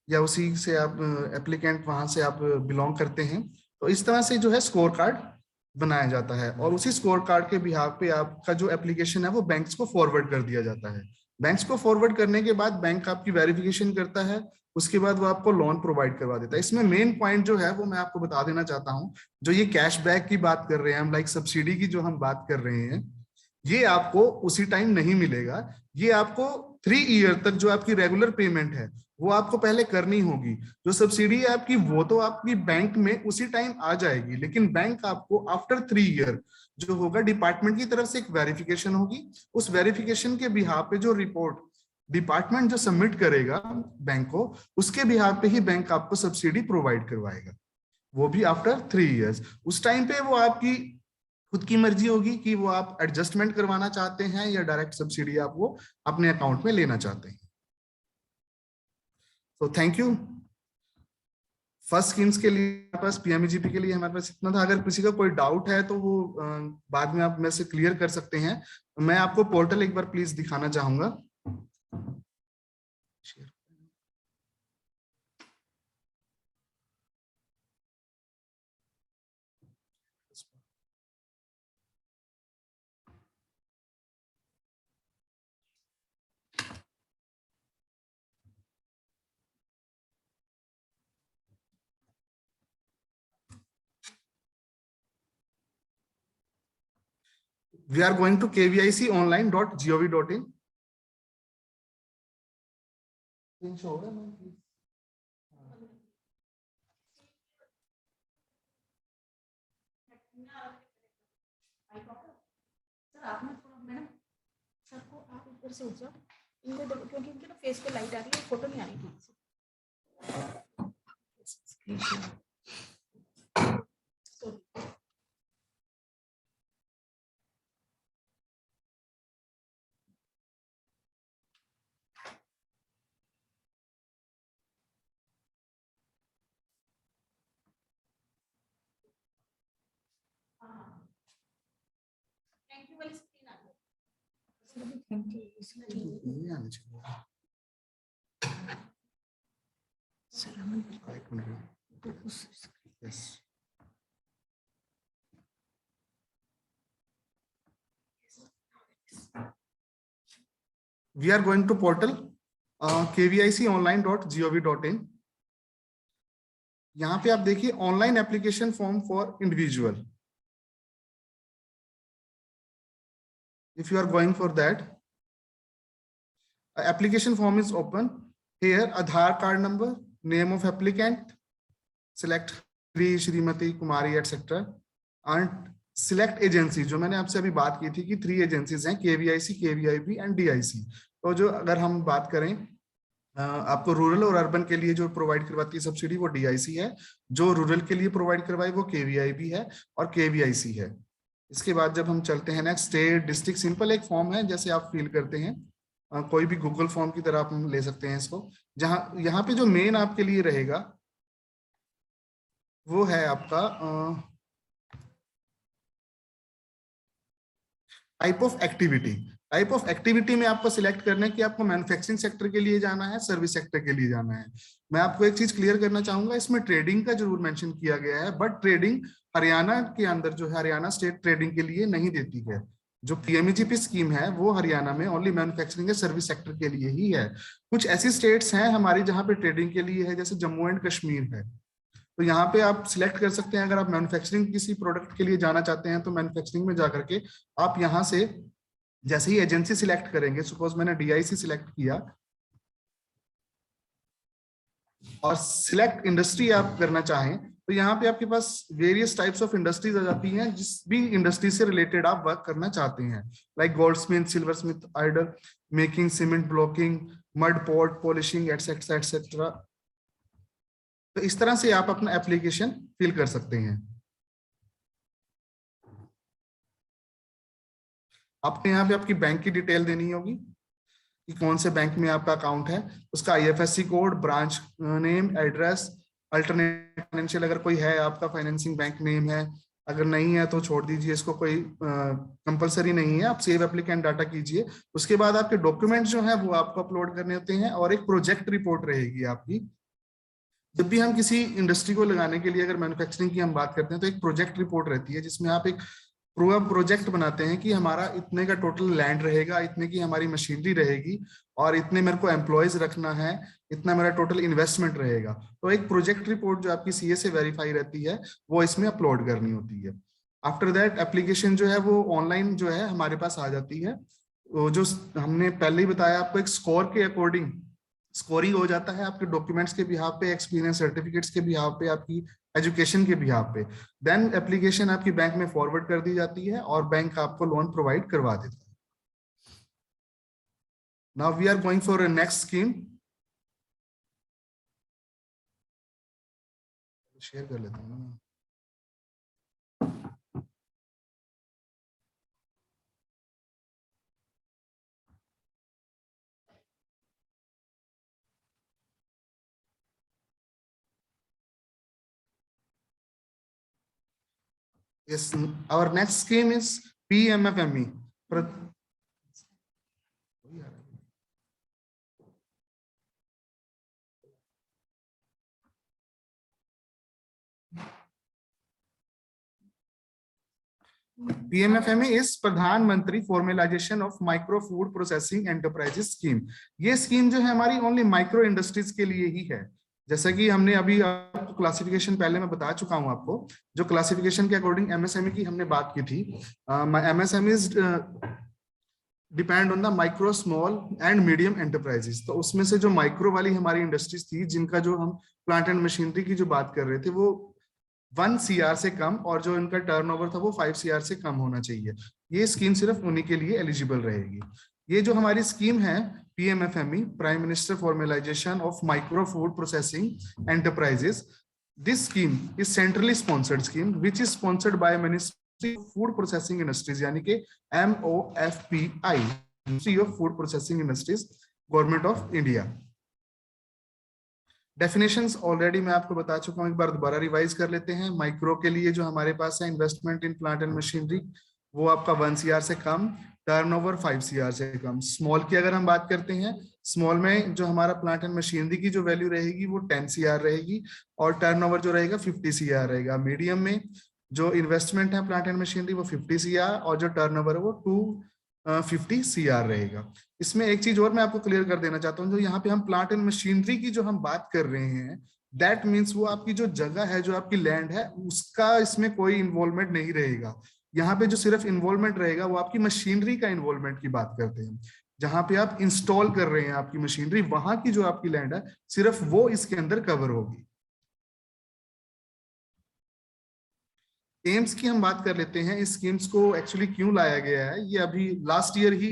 Speaker 3: या उसी से आप एप्लीकेंट वहां से आप बिलोंग करते हैं। तो इस तरह से जो है स्कोर कार्ड बनाया जाता है और उसी स्कोर कार्ड के बिहाफ पे आपका जो एप्लीकेशन है वो बैंक्स को फॉरवर्ड कर दिया जाता है। बैंक्स को फॉरवर्ड करने के बाद बैंक आपकी वेरिफिकेशन करता है, उसके बाद वो आपको लोन प्रोवाइड करवा देता है। इसमें मेन पॉइंट जो है वो मैं आपको बता देना चाहता हूँ, जो ये कैशबैक की बात कर रहे हैं हम, लाइक सब्सिडी की जो हम बात कर रहे हैं, ये आपको उसी टाइम नहीं मिलेगा। ये आपको 3 ईयर तक जो आपकी रेगुलर पेमेंट है वो आपको पहले करनी होगी। जो सब्सिडी है आपकी वो तो आपकी बैंक में उसी टाइम आ जाएगी, लेकिन बैंक आपको आफ्टर 3 ईयर जो होगा डिपार्टमेंट की तरफ से एक वेरिफिकेशन होगी। उस वेरिफिकेशन के बिहाफ पे जो रिपोर्ट डिपार्टमेंट जो सबमिट करेगा बैंक को, उसके बिहाफ पे ही बैंक आपको सब्सिडी प्रोवाइड करवाएगा, वो भी आफ्टर 3 ईयर्स। उस टाइम पे वो आपकी खुद की मर्जी होगी कि वो आप एडजस्टमेंट करवाना चाहते हैं या डायरेक्ट सब्सिडी आप वो अपने अकाउंट में लेना चाहते हैं। तो थैंक यू। फर्स्ट स्कीम्स के लिए हमारे पास, पीएमईजीपी के लिए हमारे पास इतना था। अगर किसी का कोई डाउट है तो वो बाद में आप में से क्लियर कर सकते हैं। मैं आपको पोर्टल एक बार प्लीज दिखाना चाहूंगा। We are going to kviconline.gov.in.
Speaker 1: Sir आपने थोड़ा मैडम सर को आप ऊपर से उठ जाओ, इनको देखो क्योंकि इनके ना फेस पे लाइट आ रही है, फोटो नहीं आ रही ठीक से। थैंक यू वाली स्क्रीन आ गई। थैंक यू
Speaker 3: ये आना चाहिए।
Speaker 1: सर हम
Speaker 3: एक minute. Yes. We are going to portal kviconline.gov.in. यहाँ पे आप देखिए online application form for individual. If you are going for that, application form is open. Here, Aadhaar card number, name of applicant, select Shri, Shrimati, Kumari, etc. And select agency. जो मैंने आपसे अभी बात की थी कि 3 एजेंसीज हैं, KVIC, KVIB एंड DIC। तो जो अगर हम बात करें आपको रूरल और अर्बन के लिए जो प्रोवाइड करवाती है सब्सिडी वो DIC है, जो रूरल के लिए प्रोवाइड करवाए वो KVIB है और KVIC है। इसके बाद जब हम चलते हैं नेक्स्ट, स्टेट डिस्ट्रिक्ट, सिंपल एक फॉर्म है जैसे आप फिल करते हैं, कोई भी गूगल फॉर्म की तरह आप ले सकते हैं इसको। जहां यहाँ पे जो मेन आपके लिए रहेगा वो है आपका type of activity. Type of activity में आपको सिलेक्ट करना है कि आपको मैन्युफैक्चरिंग सेक्टर के लिए जाना है, सर्विस सेक्टर के लिए जाना है। मैं आपको एक चीज क्लियर करना चाहूंगा, इसमें ट्रेडिंग का जरूर मेंशन किया गया है, बट ट्रेडिंग हरियाणा के अंदर जो है हरियाणा स्टेट ट्रेडिंग के लिए नहीं देती है। जो पीएमईजीपी स्कीम है वो हरियाणा में ओनली मैन्युफैक्चरिंग सर्विस सेक्टर के लिए ही है। कुछ ऐसी स्टेट्स हैं हमारी जहाँ पे ट्रेडिंग के लिए है, जैसे जम्मू एंड कश्मीर है, तो यहाँ पे आप सिलेक्ट कर सकते हैं। अगर आप मैन्युफैक्चरिंग किसी प्रोडक्ट के लिए जाना चाहते हैं तो मैन्युफैक्चरिंग में जाकर के आप यहाँ से जैसे ही एजेंसी सिलेक्ट करेंगे, सपोज मैंने DIC सिलेक्ट किया और सिलेक्ट इंडस्ट्री आप करना चाहें तो यहाँ पे आपके पास वेरियस टाइप्स ऑफ इंडस्ट्रीज आ जाती हैं, जिस भी इंडस्ट्री से रिलेटेड आप वर्क करना चाहते हैं, like goldsmith, silversmith, idol making, cement blocking, mud pot polishing, et cetera et cetera. तो इस तरह से आप अपना एप्लीकेशन फिल कर सकते हैं। आपको यहाँ पे आपकी बैंक की डिटेल देनी होगी कि कौन से बैंक में आपका अकाउंट है, उसका IFSC code, branch name, address, alternate financial अगर कोई है आपका फाइनेंसिंग बैंक नेम है, अगर नहीं है तो छोड़ दीजिए इसको, कोई कंपलसरी नहीं है, आप सेव एप्लीकेंट डाटा कीजिए। उसके बाद आपके डॉक्यूमेंट जो है वो आपको अपलोड करने होते हैं और एक प्रोजेक्ट रिपोर्ट रहेगी आपकी। जब भी हम किसी इंडस्ट्री को लगाने के लिए, अगर मैन्युफैक्चरिंग की हम बात करते हैं, तो एक प्रोजेक्ट रिपोर्ट रहती है जिसमें आप एक प्रोजेक्ट बनाते हैं कि हमारा इतने का टोटल लैंड रहेगा, इतने की हमारी मशीनरी रहेगी और इतने मेरे को एम्प्लॉयज रखना है, इतना मेरा टोटल इन्वेस्टमेंट रहेगा। तो एक प्रोजेक्ट रिपोर्ट जो आपकी CA से वेरीफाई रहती है वो इसमें अपलोड करनी होती है। आफ्टर दैट एप्लीकेशन जो है वो ऑनलाइन जो है हमारे पास आ जाती है। वो जो हमने पहले ही बताया आपको, एक स्कोर के अकॉर्डिंग स्कोरिंग हो जाता है आपके डॉक्यूमेंट्स के बिहाफ पे, एक्सपीरियंस सर्टिफिकेट्स के बिहाफ पे, आपकी एजुकेशन के बिहाफ पे। देन एप्लीकेशन आपकी बैंक में फॉरवर्ड कर दी जाती है और बैंक आपको लोन प्रोवाइड करवा देता है। Now we are going for a next scheme. Share कर लेता हूँ ना। Yes, our next scheme is PMFME. PMFME is प्रधानमंत्री formalisation of micro food processing enterprises scheme. ये स्कीम जो है हमारी ओनली माइक्रो इंडस्ट्रीज के लिए ही है। जैसा कि हमने अभी आपको क्लासिफिकेशन पहले मैं बता चुका हूं आपको, जो क्लासिफिकेशन के अकॉर्डिंग MSME की हमने बात की थी। MSMEs depend on the micro, small and medium enterprises. तो उसमें से जो माइक्रो वाली हमारी इंडस्ट्रीज थी, जिनका जो हम प्लांट एंड मशीनरी की जो बात कर रहे थे, वो 1 CR से कम और जो इनका टर्नओवर था वो 5 CR से कम होना चाहिए। ये स्कीम सिर्फ उन्हीं के लिए एलिजिबल रहेगी। ये जो हमारी स्कीम है PMFME, prime minister formalisation of micro food processing enterprises, this scheme is centrally sponsored scheme which is sponsored by ministry of food processing industries, यानी कि MOFPI, ministry of food processing industries, government of India. Definitions already मैं आपको बता चुका हूं, एक बार दोबारा रिवाइज कर लेते हैं। माइक्रो के लिए जो हमारे पास है investment in plant and machinery, वो आपका 1 CR से कम, टर्नओवर 5 CR से कम। स्मॉल की अगर हम बात करते हैं, स्मॉल में जो हमारा प्लांट एंड मशीनरी की जो वैल्यू रहेगी वो 10 CR रहेगी और टर्नओवर जो रहेगा 50 CR रहेगा। मीडियम में जो इन्वेस्टमेंट है प्लांट एंड मशीनरी वो 50 CR और जो टर्नओवर है वो 250 CR रहेगा। इसमें एक चीज और मैं आपको क्लियर कर देना चाहता हूँ, जो यहाँ पे हम प्लांट एंड मशीनरी की जो हम बात कर रहे हैं, दैट मीन्स वो आपकी जो जगह है, जो आपकी लैंड है, उसका इसमें कोई इन्वॉल्वमेंट नहीं रहेगा। यहाँ पे जो सिर्फ इन्वॉल्वमेंट रहेगा वो आपकी मशीनरी का इन्वॉल्वमेंट की बात करते हैं। जहां पे आप इंस्टॉल कर रहे हैं आपकी मशीनरी, वहां की जो आपकी लैंड है सिर्फ वो इसके अंदर कवर होगी। एम्स की हम बात कर लेते हैं। इस स्कीम्स को एक्चुअली क्यों लाया गया है, ये अभी लास्ट ईयर ही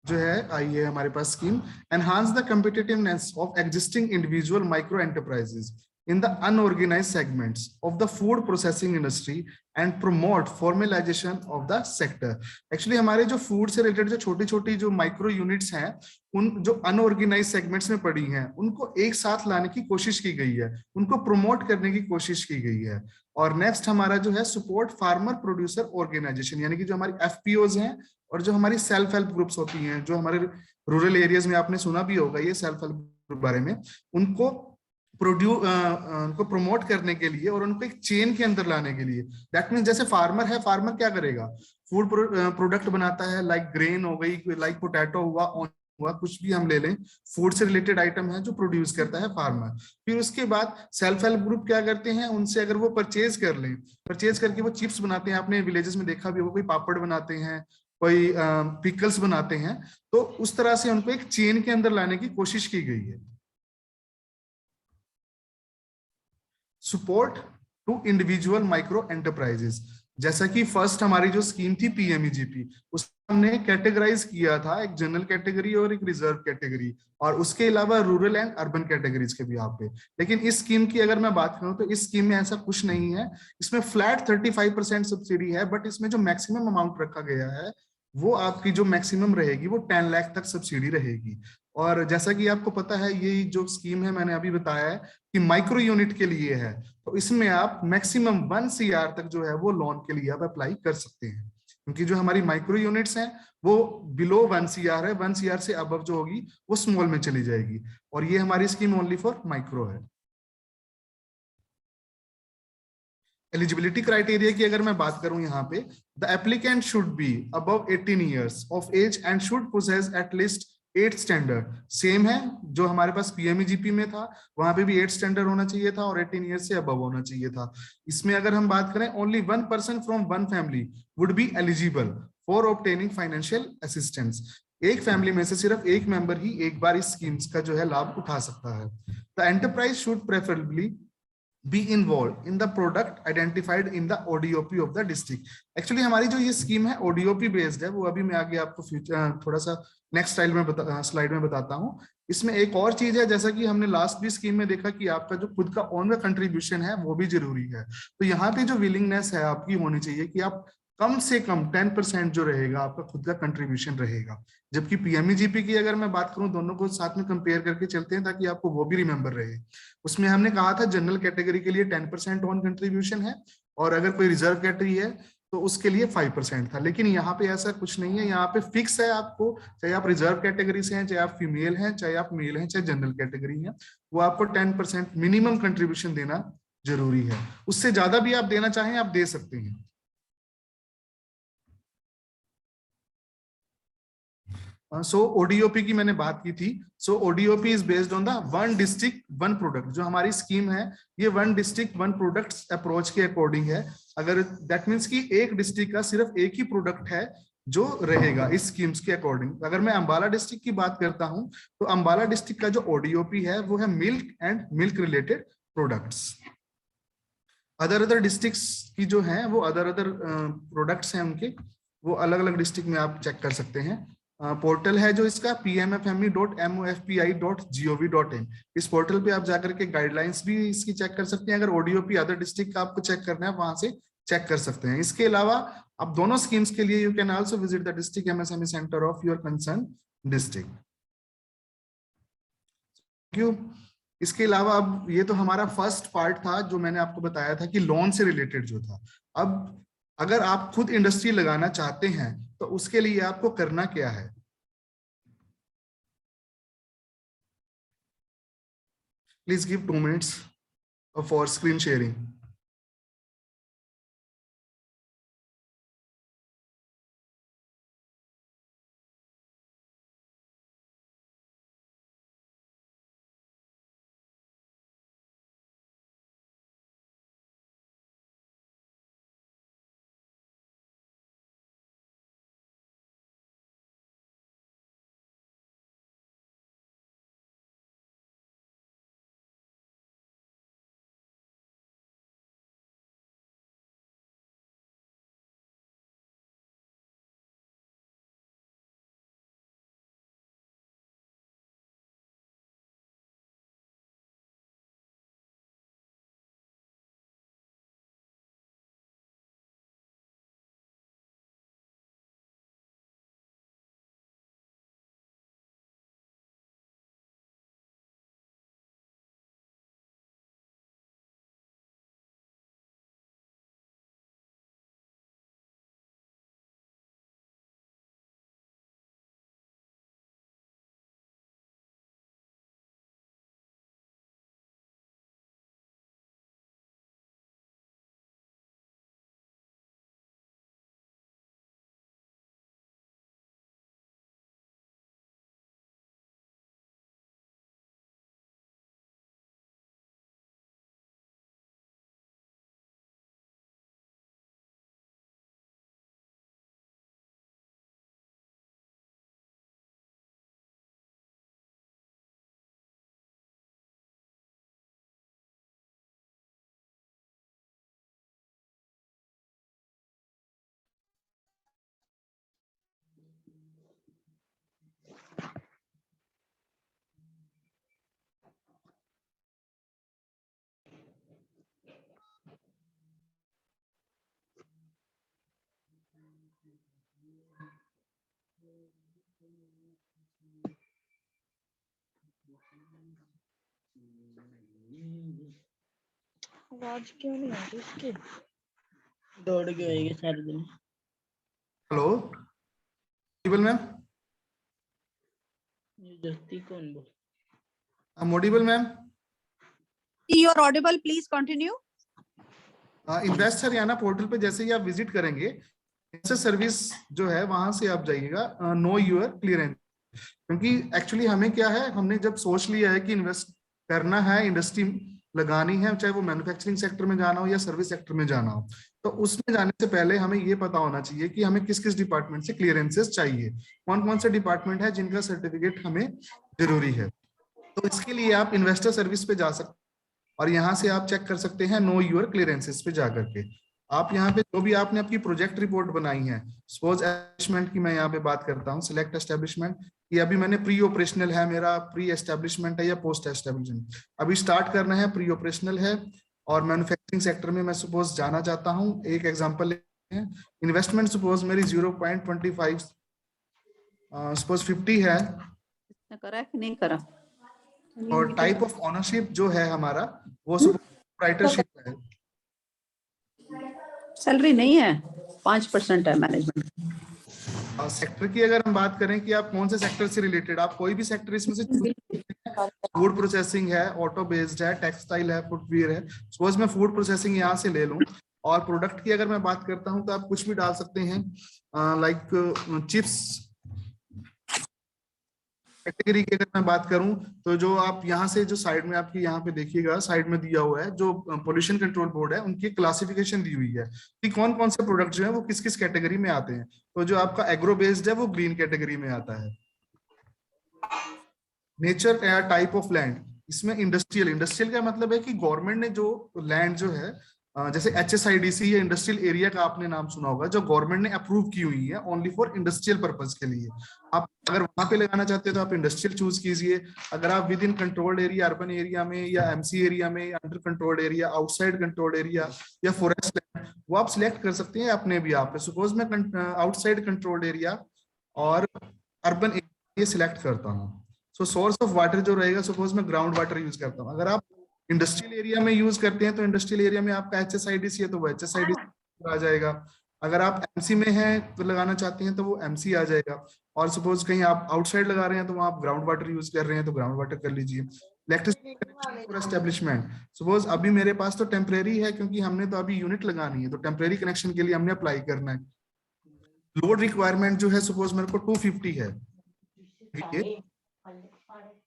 Speaker 3: जो है आई है हमारे पास scheme. Enhance the competitiveness of existing individual micro enterprises in the unorganized segments of the food processing industry and promote formalization of the sector। Actually हमारे जो फूड से रिलेटेड जो छोटी छोटी जो माइक्रो यूनिट्स हैं, उन जो अनऑर्गेनाइज सेगमेंट्स में पड़ी हैं, उनको एक साथ लाने की कोशिश की गई है, उनको प्रोमोट करने की कोशिश की गई है। और नेक्स्ट हमारा जो है सपोर्ट फार्मर प्रोड्यूसर ऑर्गेनाइजेशन, यानी कि जो हमारी FPOs हैं और जो हमारी सेल्फ हेल्प ग्रुप्स होती हैं, जो हमारे रूरल एरियाज में आपने सुना भी होगा ये सेल्फ हेल्प ग्रुप बारे में, उनको प्रमोट करने के लिए और उनको एक चेन के अंदर लाने के लिए। दैट मीन्स जैसे फार्मर है, फार्मर क्या करेगा, फूड प्रोडक्ट बनाता है, लाइक ग्रेन हो गई, लाइक पोटैटो हुआ, हुआ, कुछ भी हम ले लें, फूड से रिलेटेड आइटम है जो प्रोड्यूस करता है फार्मर। फिर उसके बाद सेल्फ हेल्प ग्रुप क्या करते हैं, उनसे अगर वो परचेज कर लें, परचेज करके वो चिप्स बनाते हैं, आपने विलेजेस में देखा भी होगा, कोई पापड़ बनाते हैं, कोई पिकल्स बनाते हैं, तो उस तरह से उनको एक चेन के अंदर लाने की कोशिश की गई है। Support to individual micro enterprises. जैसा कि फर्स्ट हमारी जो स्कीम थी पीएमईजीपी, उसमें हमने कैटेगराइज किया था एक जनरल कैटेगरी और एक रिजर्व कैटेगरी, और उसके अलावा रूरल एंड अर्बन कैटेगरीज के भी यहाँ पे। लेकिन इस स्कीम की अगर मैं बात करूं तो इस स्कीम में ऐसा कुछ नहीं है। इसमें फ्लैट 35% सब्सिडी है, बट इसमें जो मैक्सिमम अमाउंट रखा गया है वो आपकी जो मैक्सिमम रहेगी वो 10 लाख तक सब्सिडी रहेगी। और जैसा कि आपको पता है ये जो स्कीम है मैंने अभी बताया है कि माइक्रो यूनिट के लिए है, तो इसमें आप मैक्सिमम 1 CR तक जो है वो लोन के लिए आप अप्लाई कर सकते हैं, क्योंकि जो हमारी माइक्रो यूनिट्स हैं वो बिलो 1 CR है, 1 CR से अबव जो होगी वो स्मॉल में चली जाएगी, और ये हमारी स्कीम ओनली फॉर माइक्रो है। एलिजिबिलिटी क्राइटेरिया की अगर मैं बात करूं यहाँ पे, the applicant should be above 18 years of age and should possess at least 8th standard. Same है जो हमारे पास पीएमईजीपी में था, वहां पे भी 8th स्टैंडर्ड होना चाहिए था और 18 ईयर्स से अबव होना चाहिए था। इसमें अगर हम बात करें, only 1 person from 1 family would be eligible for obtaining financial assistance. एक फैमिली में से सिर्फ एक मेंबर ही एक बार इस स्कीम्स का जो है लाभ उठा सकता है। The enterprise should preferably be involved in the product identified in the ODOP of the district। Actually हमारी जो ये स्कीम है ODOP बेस्ड है, वो अभी मैं आगे आपको फ्यूचर थोड़ा सा नेक्स्ट स्लाइड में बताता हूँ। इसमें एक और चीज है, जैसा कि हमने लास्ट भी स्कीम में देखा कि आपका जो खुद का ओन कंट्रीब्यूशन है वो भी जरूरी है। तो यहाँ पे जो विलिंगनेस है आपकी होनी चाहिए कि आप कम से कम 10% जो रहेगा आपका खुद का कंट्रीब्यूशन रहेगा। जबकि पीएमईजीपी की अगर मैं बात करूं, दोनों को साथ में कंपेयर करके चलते हैं ताकि आपको वो भी रिमेंबर रहे। उसमें हमने कहा था जनरल कैटेगरी के लिए 10% ऑन कंट्रीब्यूशन है, और अगर कोई रिजर्व कैटेगरी है तो उसके लिए 5% था। लेकिन यहाँ पे ऐसा कुछ नहीं है, यहाँ पे फिक्स है आपको, चाहे आप रिजर्व कैटेगरी से हैं, चाहे आप फीमेल हैं, चाहे आप मेल हैं, चाहे जनरल कैटेगरी है, वो आपको 10% मिनिमम कंट्रीब्यूशन देना जरूरी है। उससे ज्यादा भी आप देना चाहें आप दे सकते हैं। सो ओडीओपी की मैंने बात की थी। So ODOP is based on the one district one product. जो हमारी स्कीम है ये one district one product approach के अकॉर्डिंग है। अगर दैट मीन्स कि एक डिस्ट्रिक्ट का सिर्फ एक ही प्रोडक्ट है जो रहेगा इस स्कीम्स के अकॉर्डिंग। अगर मैं अंबाला डिस्ट्रिक्ट की बात करता हूं तो अंबाला डिस्ट्रिक्ट का जो ओडीओपी है वो है milk and milk related products. Other districts की जो है वो अदर प्रोडक्ट्स हैं उनके, वो अलग अलग डिस्ट्रिक्ट में आप चेक कर सकते हैं। पोर्टल है जो इसका pmfme.mofpi.gov.in। इस पोर्टल पे आप जाकर के गाइडलाइंस भी इसकी चेक कर सकते हैं। अगर ओडीओपी अदर डिस्ट्रिक्ट का आपको चेक करना है वहां से चेक कर सकते हैं। इसके अलावा आप दोनों स्कीम्स के लिए you can also visit the district MSME centre of your concern district. क्यों? इसके अलावा अब ये तो हमारा फर्स्ट पार्ट था जो मैंने आपको बताया था कि लोन से रिलेटेड जो था। अब अगर आप खुद इंडस्ट्री लगाना चाहते हैं तो उसके लिए आपको करना क्या है? Please give 2 minutes for screen sharing.
Speaker 6: आवाज क्यों नहीं आ रही इसकी? दौड़ के आएगी सारे दिन।
Speaker 3: हेलो मैम,
Speaker 6: ये जस्ती कौन बोल?
Speaker 3: Audible ma'am.
Speaker 2: You are audible, please continue.
Speaker 3: Invest Haryana portal पे जैसे ही आप विजिट करेंगे, सर्विस जो है वहां से आप जाइएगा नो यूर क्लियरेंस। क्योंकि एक्चुअली हमें क्या है, हमने जब सोच लिया है कि इन्वेस्ट करना है, इंडस्ट्री लगानी है, चाहे वो मैन्युफैक्चरिंग सेक्टर में जाना हो या सर्विस सेक्टर में जाना हो, तो उसमें जाने से पहले हमें ये पता होना चाहिए कि हमें किस किस डिपार्टमेंट से क्लियरेंसेस चाहिए, कौन कौन से डिपार्टमेंट है जिनका सर्टिफिकेट हमें जरूरी है। तो इसके लिए आप इन्वेस्टर सर्विस पे जा सकते हैं और यहाँ से आप चेक कर सकते हैं नो यूर क्लियरेंसेस पे जाकर के। आप यहाँ पे जो भी आपने अपनी प्रोजेक्ट रिपोर्ट बनाई है, सपोज एस्टेब्लिशमेंट की मैं यहाँ पे बात करता हूँ, सिलेक्ट एस्टेब्लिशमेंट, ये अभी मैंने प्री ऑपरेशनल है, मेरा प्री एस्टेब्लिशमेंट है या पोस्ट एस्टेब्लिशमेंट, अभी स्टार्ट करना है, प्री ऑपरेशनल है और मैन्युफैक्चरिंग सेक्टर में मैं सपोज जाना चाहता हूँ। एक एग्जाम्पल लेते हैं, इन्वेस्टमेंट सपोज मेरी 0.25 सपोज 50 है
Speaker 2: करा कि नहीं करा?
Speaker 3: और टाइप ऑफ ओनरशिप जो है हमारा वो प्रोप्राइटरशिप है।
Speaker 2: सैलरी नहीं है, 5% है मैनेजमेंट।
Speaker 3: सेक्टर की अगर हम बात करें कि आप कौन से सेक्टर से रिलेटेड, आप कोई भी सेक्टर इसमें से फूड प्रोसेसिंग है, ऑटो बेस्ड है, टेक्सटाइल है, फुटवियर है। सपोज मैं फूड प्रोसेसिंग यहाँ से ले लूं और प्रोडक्ट की अगर मैं बात करता हूं तो आप कुछ भी डाल सकते हैं, लाइक चिप्स कैटेगरी की अगर मैं बात करूं तो जो आप यहाँ से जो साइड में आपकी यहाँ पे देखिएगा, साइड में दिया हुआ है जो पोल्यूशन कंट्रोल बोर्ड है, उनकी क्लासिफिकेशन दी हुई है कि कौन कौन से प्रोडक्ट जो है वो किस किस कैटेगरी में आते हैं। तो जो आपका एग्रो बेस्ड है वो ग्रीन कैटेगरी में आता है। नेचर या टाइप ऑफ लैंड, इसमें इंडस्ट्रियल का मतलब है कि गवर्नमेंट ने जो लैंड जो है, जैसे HSIDC या इंडस्ट्रियल एरिया का आपने नाम सुना होगा, जो गवर्नमेंट ने अप्रूव की हुई है ओनली फॉर इंडस्ट्रियल पर्पस के लिए। आप अगर वहां पे लगाना चाहते हैं तो आप इंडस्ट्रियल चूज कीजिए। अगर आप with in controlled area, urban area में या MC एरिया में, under controlled area, outside controlled area या फॉरेस्ट लैंड, वो आप सिलेक्ट कर सकते हैं अपने भी आप। सपोज मैं आउटसाइड कंट्रोल्ड एरिया और अर्बन एरिया सिलेक्ट करता हूँ। सो सोर्स ऑफ वाटर जो रहेगा, सपोज मैं ग्राउंड वाटर यूज करता हूँ। अगर आप इंडस्ट्रियल एरिया में यूज करते हैं तो इंडस्ट्रियल एरिया में आपका HSIDC है तो वो HSIDC आ जाएगा। अगर आप MC में हैं तो लगाना चाहते हैं तो वो MC आ जाएगा। और सपोज कहीं आप आउटसाइड लगा रहे हैं तो वहां आप ग्राउंड वाटर यूज कर रहे हैं तो ग्राउंड वाटर कर लीजिए। Electricity connection for establishment, suppose अभी मेरे पास तो टेम्परेरी है क्योंकि हमने तो अभी यूनिट लगानी है, तो टेम्परेरी कनेक्शन के लिए हमने अप्लाई करना है। लोड रिक्वायरमेंट जो है सपोज मेरे को 250 है, ठीक है,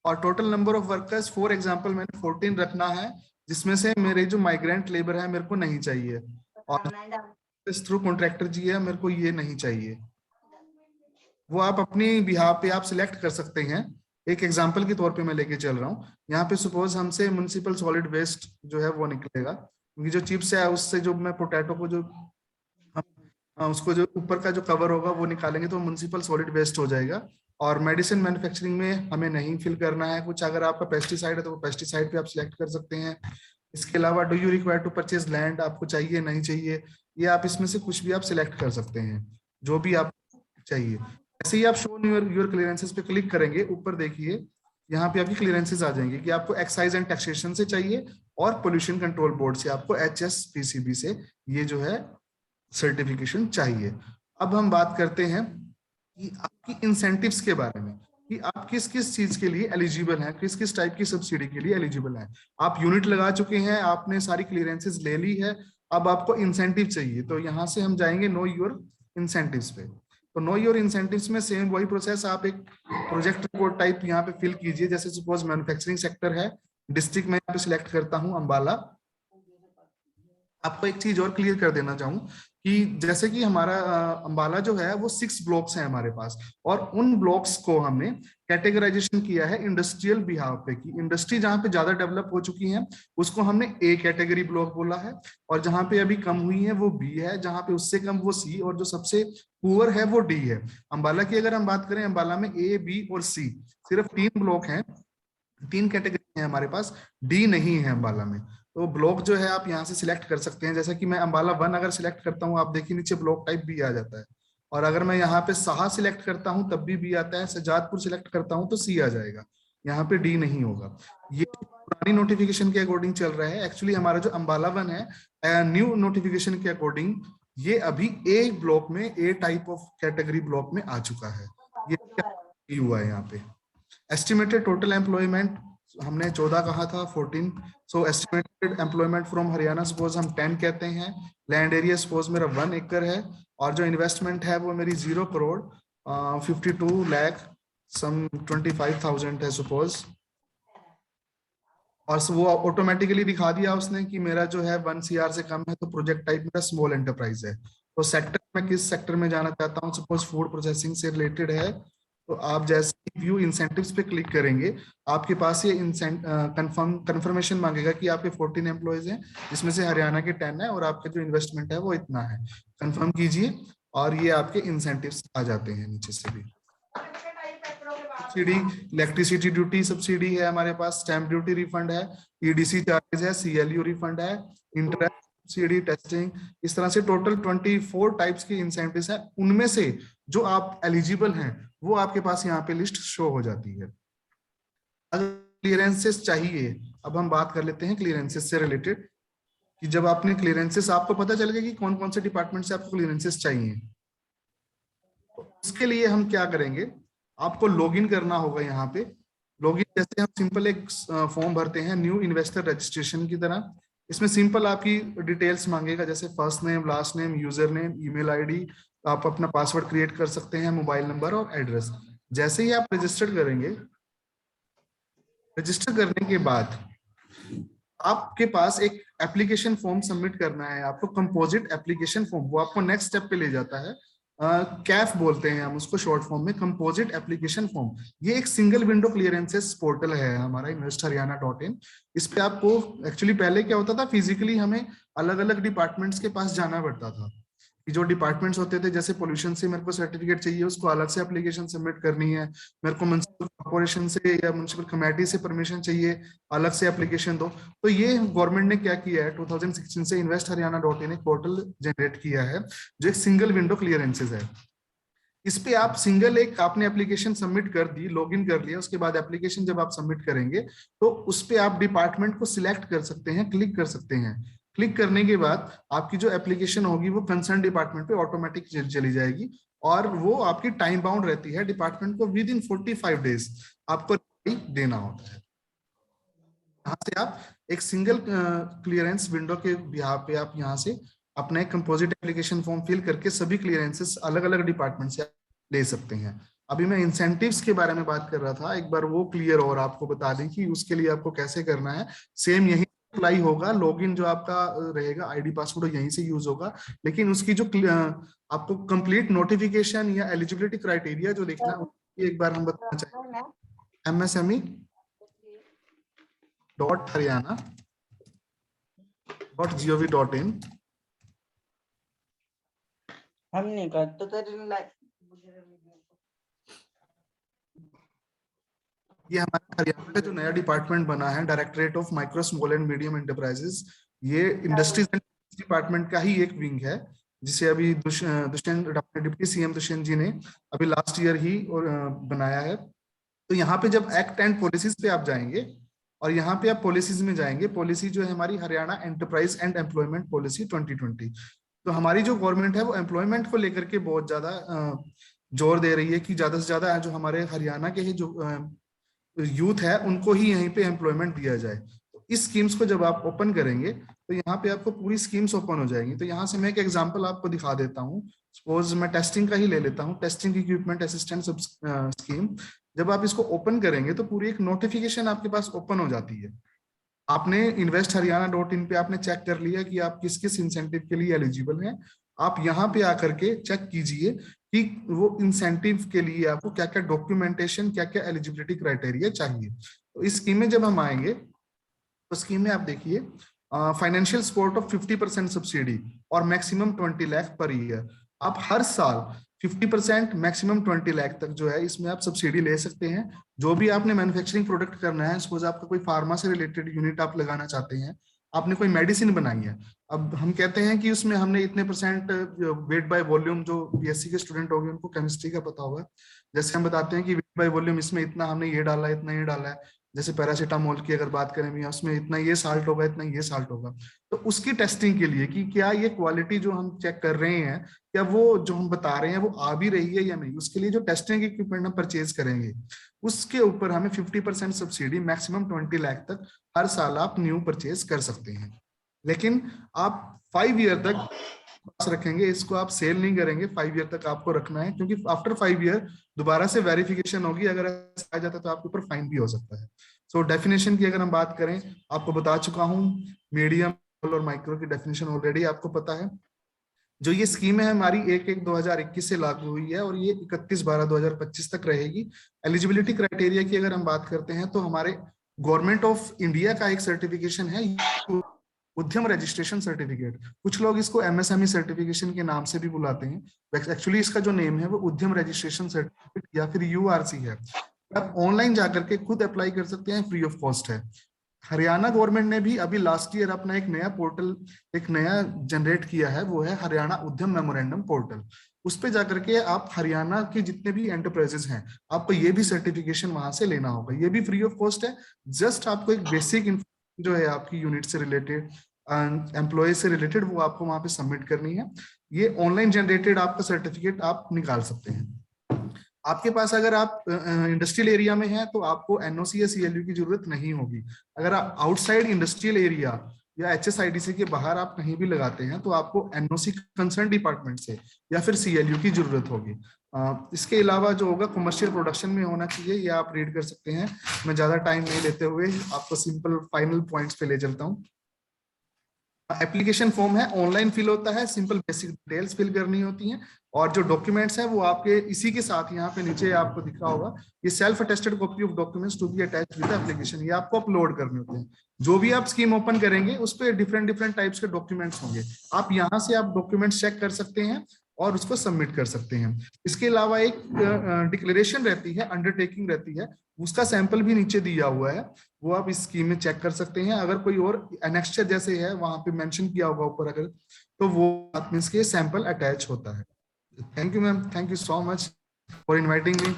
Speaker 3: और total number of workers for example मैंने 14 रखना है, जिसमें से मेरे जो माइग्रेंट लेबर है मेरे को नहीं चाहिए, और थ्रू कॉन्ट्रैक्टर जी है मेरे को ये नहीं चाहिए। वो आप अपनी बिहाफ पे आप सिलेक्ट कर सकते हैं। एक एग्जांपल के तौर पे मैं लेके चल रहा हूँ। यहाँ पे सपोज हमसे म्युनिसिपल सॉलिड वेस्ट जो है वो निकलेगा, क्योंकि जो चिप्स है उससे जो मैं पोटैटो को जो उसको जो ऊपर का जो कवर होगा वो निकालेंगे तो म्युनिसिपल सॉलिड वेस्ट हो जाएगा। और मेडिसिन मैन्युफैक्चरिंग में हमें नहीं फिल करना है कुछ। अगर आपका पेस्टिसाइड है तो वो पेस्टिसाइड पे आप सिलेक्ट कर सकते हैं। इसके अलावा do you require to purchase land, आपको चाहिए नहीं चाहिए, ये आप इसमें से कुछ भी आप सिलेक्ट कर सकते हैं, जो भी आप चाहिए। ऐसे ही आप शो योर क्लियरेंसेस पे क्लिक करेंगे, ऊपर देखिए यहाँ पे आपकी क्लियरेंसेस आ जाएंगे कि आपको एक्साइज एंड टैक्सेशन से चाहिए और पोल्यूशन कंट्रोल बोर्ड से आपको HSPCB से ये जो है सर्टिफिकेशन चाहिए। अब हम बात करते हैं कि आपकी इंसेंटिव्स के बारे में, कि आप किस किस चीज के लिए एलिजिबल हैं, किस किस टाइप की सब्सिडी के लिए एलिजिबल हैं। आप यूनिट लगा चुके हैं, आपने सारी क्लियरेंसेस ले ली है, अब आपको इंसेंटिव चाहिए, तो यहाँ से हम जाएंगे नो योर इंसेंटिव्स पे। तो नो योर इंसेंटिव्स में सेम वही प्रोसेस, आप एक प्रोजेक्ट रिपोर्ट टाइप यहाँ पे फिल कीजिए। जैसे सपोज मैन्युफैक्चरिंग सेक्टर है, डिस्ट्रिक्ट में यहाँ पे सिलेक्ट करता हूँ अम्बाला। आपको एक चीज और क्लियर कर देना चाहूँ कि जैसे कि हमारा अम्बाला जो है वो 6 ब्लॉक्स हैं हमारे पास, और उन ब्लॉक्स को हमने कैटेगराइजेशन किया है इंडस्ट्रियल बिहाव पे, कि इंडस्ट्री जहां पे ज्यादा डेवलप हो चुकी है उसको हमने A कैटेगरी ब्लॉक बोला है, और जहां पे अभी कम हुई है वो B है, जहां पे उससे कम वो C, और जो सबसे पुअर है वो D है। अम्बाला की अगर हम बात करें, अम्बाला में A, B और C सिर्फ 3 ब्लॉक हैं, 3 कैटेगरी है हमारे पास, D नहीं है अम्बाला में। तो ब्लॉक जो है आप यहाँ से सिलेक्ट कर सकते हैं। जैसे कि मैं अम्बाला 1 अगर सिलेक्ट करता हूँ, आप देखिए नीचे ब्लॉक टाइप B आ जाता है, और अगर मैं यहाँ पे साहा सिलेक्ट करता हूँ तब भी B आता है, सजादपुर सिलेक्ट करता हूँ तो C आ जाएगा। यहाँ पे डी नहीं होगा। ये पुरानी नोटिफिकेशन के अकॉर्डिंग चल रहा है। एक्चुअली हमारा जो अंबाला 1 है न्यू नोटिफिकेशन के अकॉर्डिंग ये अभी ए ब्लॉक में, ए टाइप ऑफ कैटेगरी ब्लॉक में आ चुका है। ये हुआ है यहाँ पे। एस्टिमेटेड टोटल एम्प्लॉयमेंट हमने 14 कहा था, 14। So estimated employment from Haryana suppose हम 10 कहते हैं। लैंड एरिया सपोज मेरा 1 एकड़ है और जो इन्वेस्टमेंट है वो मेरी 0 करोड़ 52 लाख सम 25,000 है सपोज। और वो ऑटोमेटिकली दिखा दिया उसने कि मेरा जो है 1 CR से कम है तो प्रोजेक्ट टाइप मेरा स्मॉल एंटरप्राइज है। तो सेक्टर में किस सेक्टर में जाना चाहता हूँ, सपोज फूड प्रोसेसिंग से रिलेटेड है, तो आप जैसे व्यू इंसेंटिव्स पे क्लिक करेंगे आपके पास ये कंफर्मेशन मांगेगा कि आपके 14 एम्प्लॉयज हैं जिसमें से हरियाणा के 10 है और आपका जो इन्वेस्टमेंट है वो इतना है। कंफर्म कीजिए और ये आपके इंसेंटिव्स आ जाते हैं नीचे से भी। सब्सिडी, इलेक्ट्रिसिटी ड्यूटी सब्सिडी है हमारे पास, स्टैंप ड्यूटी रिफंड है, ईडीसी चार्जेस है, CLU रिफंड है, इंटरेस्ट सब्सिडी, टेस्टिंग, इस तरह से टोटल 24 टाइप्स की इंसेंटिव्स है। उनमें से जो आप एलिजिबल हैं वो आपके पास यहाँ पे लिस्ट शो हो जाती है। अगर क्लियरेंसेस चाहिए, अब हम बात कर लेते हैं क्लियरेंसेस से रिलेटेड कि जब आपने क्लियरेंसेस, आपको पता चल गया कि कौन कौन से डिपार्टमेंट से आपको क्लियरेंसेस चाहिए। तो इसके लिए हम क्या करेंगे, आपको लॉगिन करना होगा। यहाँ पे लॉगिन जैसे हम सिंपल एक फॉर्म भरते हैं न्यू इन्वेस्टर रजिस्ट्रेशन की तरह। इसमें सिंपल आपकी डिटेल्स मांगेगा जैसे first name, last name, user name, email ID, आप अपना पासवर्ड क्रिएट कर सकते हैं, मोबाइल नंबर और एड्रेस। जैसे ही आप रजिस्टर करेंगे, रजिस्टर करने के बाद आपके पास एक एप्लीकेशन फॉर्म सबमिट करना है आपको, कंपोजिट एप्लीकेशन फॉर्म। वो आपको नेक्स्ट स्टेप पे ले जाता है। कैफ बोलते हैं हम उसको शॉर्ट फॉर्म में, कंपोजिट एप्लीकेशन फॉर्म। ये एक सिंगल विंडो क्लियरेंसेस पोर्टल है हमारा investhariana.in। इस पे आपको एक्चुअली पहले क्या होता था, फिजिकली हमें अलग अलग डिपार्टमेंट्स के पास जाना पड़ता था कि जो डिपार्टमेंट्स होते थे, जैसे पोल्यूशन से मेरे को सर्टिफिकेट चाहिए, उसको अलग से एप्लीकेशन सबमिट करनी है। मेरे को म्युनिसिपल कॉर्पोरेशन से या म्युनिसिपल कमेटी से परमिशन चाहिए, अलग से एप्लीकेशन दो। तो ये गवर्नमेंट ने क्या किया है, 2016 से investhariana.in एक पोर्टल जनरेट किया है जो एक सिंगल विंडो क्लियरेंसेस है। इस पे आप सिंगल एक आपने एप्लीकेशन सबमिट कर दी, लॉगिन कर लिया, उसके बाद एप्लीकेशन जब आप सबमिट करेंगे तो उस पे आप डिपार्टमेंट को सिलेक्ट कर सकते हैं, क्लिक कर सकते हैं। क्लिक करने के बाद आपकी जो एप्लीकेशन होगी वो कंसर्न डिपार्टमेंट पे ऑटोमेटिक चली जाएगी और वो आपकी टाइम बाउंड रहती है। डिपार्टमेंट को विद इन 45 डेज आपको देना होता है। यहाँ से आप एक सिंगल क्लियरेंस विंडो के बिहाफ पे आप यहाँ से अपना एक कंपोजिट एप्लीकेशन फॉर्म फिल करके सभी क्लियरेंसेस अलग अलग डिपार्टमेंट से ले सकते हैं। अभी मैं इंसेंटिव्स के बारे में बात कर रहा था, एक बार वो क्लियर और आपको बता दें कि उसके लिए आपको कैसे करना है। सेम यही अप्लाई होगा, लॉगिन जो आपका रहेगा आईडी पासवर्ड यहीं से यूज होगा, लेकिन उसकी जो आपको कंप्लीट नोटिफिकेशन या एलिजिबिलिटी क्राइटेरिया जो देखना है एक बार हम बताना चाहेंगे। msme.haryana.gov.in।
Speaker 6: हम नहीं करते तेरे
Speaker 3: ये हमारे हरियाणा का जो नया डिपार्टमेंट बना है, directorate of micro small and medium enterprises, ये इंडस्ट्रीज एंड डिपार्टमेंट का ही एक विंग है जिसे अभी डिप्टी सीएम दुष्यंत जी ने अभी लास्ट ईयर ही बनाया है। तो यहाँ पे जब एक्ट एंड पॉलिसीज पे आप जाएंगे और यहाँ पे आप पॉलिसीज में जाएंगे, पॉलिसी जो है हमारी Haryana enterprise and employment policy 2020। तो हमारी जो गवर्नमेंट है वो एम्प्लॉयमेंट को लेकर के बहुत ज्यादा जोर दे रही है कि ज्यादा से ज्यादा जो हमारे हरियाणा के ही जो यूथ है उनको ही यहीं पे एम्प्लॉयमेंट दिया जाए। तो इस स्कीम्स को जब आप ओपन करेंगे तो यहाँ पे आपको पूरी स्कीम्स ओपन हो जाएंगी। तो यहाँ से मैं एक एग्जांपल आपको दिखा देता हूँ। सपोज मैं टेस्टिंग का ही ले लेता हूँ, टेस्टिंग इक्विपमेंट असिस्टेंट स्कीम। जब आप इसको ओपन करेंगे तो पूरी एक नोटिफिकेशन आपके पास ओपन हो जाती है। आपने investhariana.in पे आपने चेक कर लिया कि आप किस किस इंसेंटिव के लिए एलिजिबल हैं। आप यहाँ पे आकर के चेक कीजिए कि वो इंसेंटिव के लिए आपको क्या क्या डॉक्यूमेंटेशन, क्या क्या एलिजिबिलिटी क्राइटेरिया चाहिए। तो इस स्कीम में जब हम आएंगे तो स्कीम में आप देखिए फाइनेंशियल सपोर्ट ऑफ 50% सब्सिडी और मैक्सिमम 20 लाख पर ईयर। आप हर साल 50% मैक्सिमम 20 लाख तक जो है इसमें आप सब्सिडी ले सकते हैं। जो भी आपने मैन्युफैक्चरिंग प्रोडक्ट करना है, सपोज आपका कोई फार्मा से रिलेटेड यूनिट आप लगाना चाहते हैं, आपने कोई मेडिसिन बनाई है, अब हम कहते हैं कि उसमें हमने इतने परसेंट वेट बाय वॉल्यूम, जो बीएससी के स्टूडेंट होंगे उनको केमिस्ट्री का पता होगा, जैसे हम बताते हैं कि वेट बाय वॉल्यूम इसमें इतना हमने ये डाला है, इतना ये डाला है। जैसे पैरासीटामोल की अगर बात करें भैया, उसमें इतना ये साल्ट होगा, इतना ये साल्ट होगा। तो उसकी टेस्टिंग के लिए कि क्या ये क्वालिटी जो हम चेक कर रहे हैं, क्या वो जो हम बता रहे हैं वो आ भी रही है या नहीं, उसके लिए जो टेस्टिंग इक्विपमेंट हम परचेज करेंगे उसके ऊपर हमें 50% सब्सिडी, मैक्सिमम 20 लाख तक हर साल आप न्यू परचेज कर सकते हैं। लेकिन आप 5 ईयर तक पास रखेंगे इसको, आप सेल नहीं करेंगे, 5 ईयर तक आपको रखना है, क्योंकि आफ्टर 5 ईयर दोबारा से वेरिफिकेशन होगी, अगर ऐसा आ जाता है तो आपके ऊपर फाइन भी हो सकता है। सो डेफिनेशन की अगर हम बात करें, आपको बता चुका हूं मीडियम और माइक्रो की डेफिनेशन ऑलरेडी आपको पता है। जो ये स्कीम है हमारी 1/1/2021 से लागू हुई है और ये 31/12/2025 तक रहेगी। एलिजिबिलिटी क्राइटेरिया की अगर हम बात करते हैं तो हमारे गवर्नमेंट ऑफ इंडिया का एक सर्टिफिकेशन है, उद्यम रजिस्ट्रेशन सर्टिफिकेट। कुछ लोग इसको एमएसएमई सर्टिफिकेशन के नाम से भी बुलाते हैं, एक्चुअली इसका जो नेम है वो उद्यम रजिस्ट्रेशन सर्टिफिकेट या फिर यूआरसी है। आप ऑनलाइन जाकर के खुद अप्लाई कर सकते हैं, फ्री ऑफ कॉस्ट है। हरियाणा गवर्नमेंट ने भी अभी लास्ट ईयर अपना एक नया पोर्टल, एक नया जनरेट किया है, वो है हरियाणा उद्यम मेमोरेंडम पोर्टल। उस पे जाकर के आप हरियाणा के जितने भी एंटरप्राइजेस हैं, आपको ये भी सर्टिफिकेशन वहां से लेना होगा, ये भी फ्री ऑफ कॉस्ट है। जस्ट आपको एक बेसिक जो है आपकी यूनिट से रिलेटेड, एम्प्लॉय से रिलेटेड, वो आपको वहां पे सबमिट करनी है। ये ऑनलाइन जनरेटेड आपका सर्टिफिकेट आप निकाल सकते हैं। आपके पास अगर आप इंडस्ट्रियल एरिया में हैं तो आपको एनओसी या सीएलयू की जरूरत नहीं होगी। अगर आप आउटसाइड इंडस्ट्रियल एरिया या एचएसआईडीसी के बाहर आप कहीं भी लगाते हैं तो आपको एनओसी कंसर्न डिपार्टमेंट से या फिर सीएलयू की जरूरत होगी। इसके अलावा जो होगा कमर्शियल प्रोडक्शन में होना चाहिए, ये आप रीड कर सकते हैं। मैं ज्यादा टाइम नहीं लेते हुए आपको सिंपल फाइनल पॉइंट्स पे ले चलता हूँ। एप्लीकेशन फॉर्म है, ऑनलाइन फिल होता है, सिंपल बेसिक डिटेल्स फिल करनी होती हैं और जो डॉक्यूमेंट्स है वो आपके इसी के साथ यहाँ पे नीचे आपको दिख रहा होगा, ये self attested copy of documents to be attached with application, ये आपको अपलोड करने होते हैं। जो भी आप स्कीम ओपन करेंगे उस पर डिफरेंट टाइप्स के डॉक्यूमेंट्स होंगे, आप यहाँ से आप डॉक्यूमेंट्स चेक कर सकते हैं और उसको सबमिट कर सकते हैं। इसके अलावा एक डिक्लेरेशन रहती है, अंडरटेकिंग रहती है, उसका सैंपल भी नीचे दिया हुआ है, वो आप इस स्कीम में चेक कर सकते हैं। अगर कोई और एनेक्स्चर जैसे है वहां पे मेंशन किया होगा ऊपर अगर, तो वो मींस के सैंपल अटैच होता है। Thank you ma'am, thank you so much for inviting me.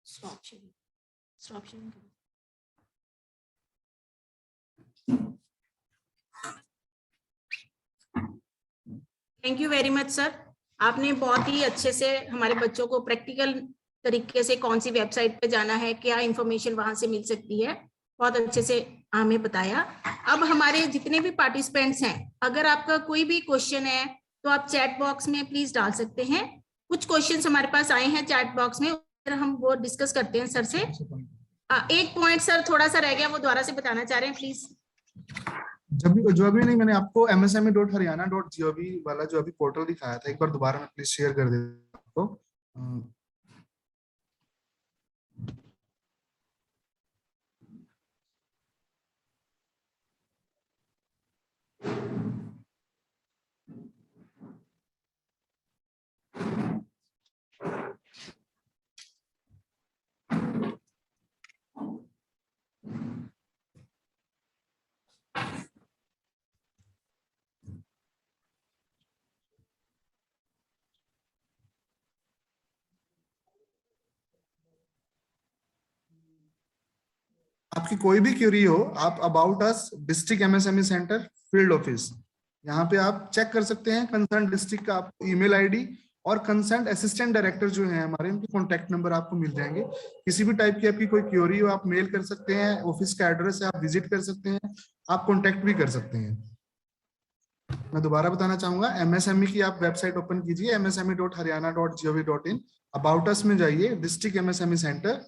Speaker 1: Stop sharing. Stop sharing. Thank you very much sir, आपने बहुत ही अच्छे से हमारे बच्चों को प्रैक्टिकल तरीके से कौन सी वेबसाइट पे जाना है, क्या इंफॉर्मेशन वहां से मिल सकती है, बहुत अच्छे से हमें बताया। अब हमारे जितने भी पार्टिसिपेंट्स हैं, अगर आपका कोई भी क्वेश्चन है तो आप चैट बॉक्स में प्लीज डाल सकते हैं। कुछ क्वेश्चंस हमारे पास आए हैं चैट बॉक्स में, हम वो डिस्कस करते हैं सर से। एक पॉइंट सर थोड़ा सा रह गया, वो दोबारा से बताना चाह रहे हैं प्लीज।
Speaker 3: जो अभी नहीं, मैंने आपको msme.haryana.gov वाला जो अभी पोर्टल दिखाया था, एक बार दोबारा मैं प्लीज शेयर कर देता हूं आपको। आपकी कोई भी क्वेरी हो, आप about us district MSME centre field office, यहाँ पे आप चेक कर सकते हैं। कंसर्न डिस्ट्रिक्ट का आपको ईमेल आईडी और कंसर्न असिस्टेंट डायरेक्टर जो है हमारे, उनके कॉन्टैक्ट नंबर आपको मिल जाएंगे। किसी भी टाइप की आपकी कोई क्वेरी हो आप मेल कर सकते हैं, ऑफिस का एड्रेस है, आप विजिट कर सकते हैं, आप कॉन्टैक्ट भी कर सकते हैं। मैं दोबारा बताना चाहूंगा, एमएसएमई की आप वेबसाइट ओपन कीजिए, msme.haryana.gov.in, अबाउट अस में जाइए, district MSME centre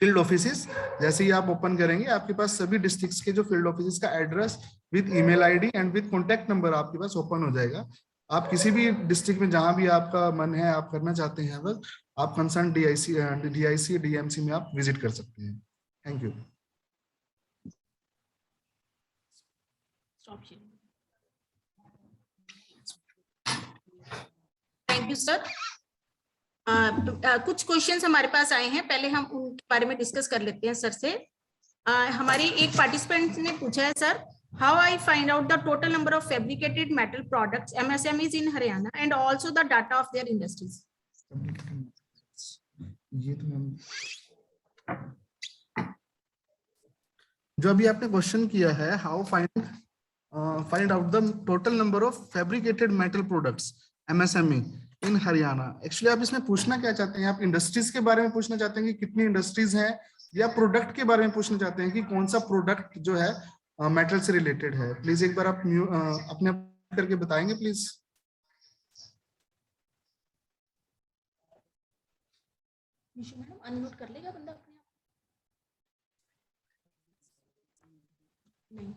Speaker 3: field offices. जैसे ही आप ओपन करेंगे आपके पास सभी डिस्ट्रिक्ट्स के जो फील्ड ऑफिसेस का address with email ID and with contact number आपके पास ओपन हो जाएगा। आप किसी भी डिस्ट्रिक्ट में जहां भी आपका मन है, आप करना चाहते हैं, अगर आप कंसर्न डीआईसी डीएमसी में आप विजिट कर सकते हैं। Thank you.
Speaker 1: Stop sharing. Thank you sir. कुछ क्वेश्चंस हमारे पास आए हैं, पहले हम उनके बारे में डिस्कस कर लेते हैं सर से। हमारी एक पार्टिसिपेंट ने पूछा है sir, how I find out the total number of fabricated metal products MSMEs in Haryana and also the data of their industries.
Speaker 3: ये तो मैम जो अभी आपने क्वेश्चन किया है, how find out the total number of fabricated metal products MSME in Haryana. Actually आप इसमें पूछना क्या चाहते हैं? आप इंडस्ट्रीज के बारे में पूछना चाहते हैं कि कितनी इंडस्ट्रीज हैं, या प्रोडक्ट के बारे में पूछना चाहते हैं कि कौन सा प्रोडक्ट जो है मेटल से रिलेटेड है? प्लीज एक बार आप अपने करके बताएंगे प्लीज।
Speaker 1: अनम्यूट कर लेगा बंदा अपने आप? नहीं।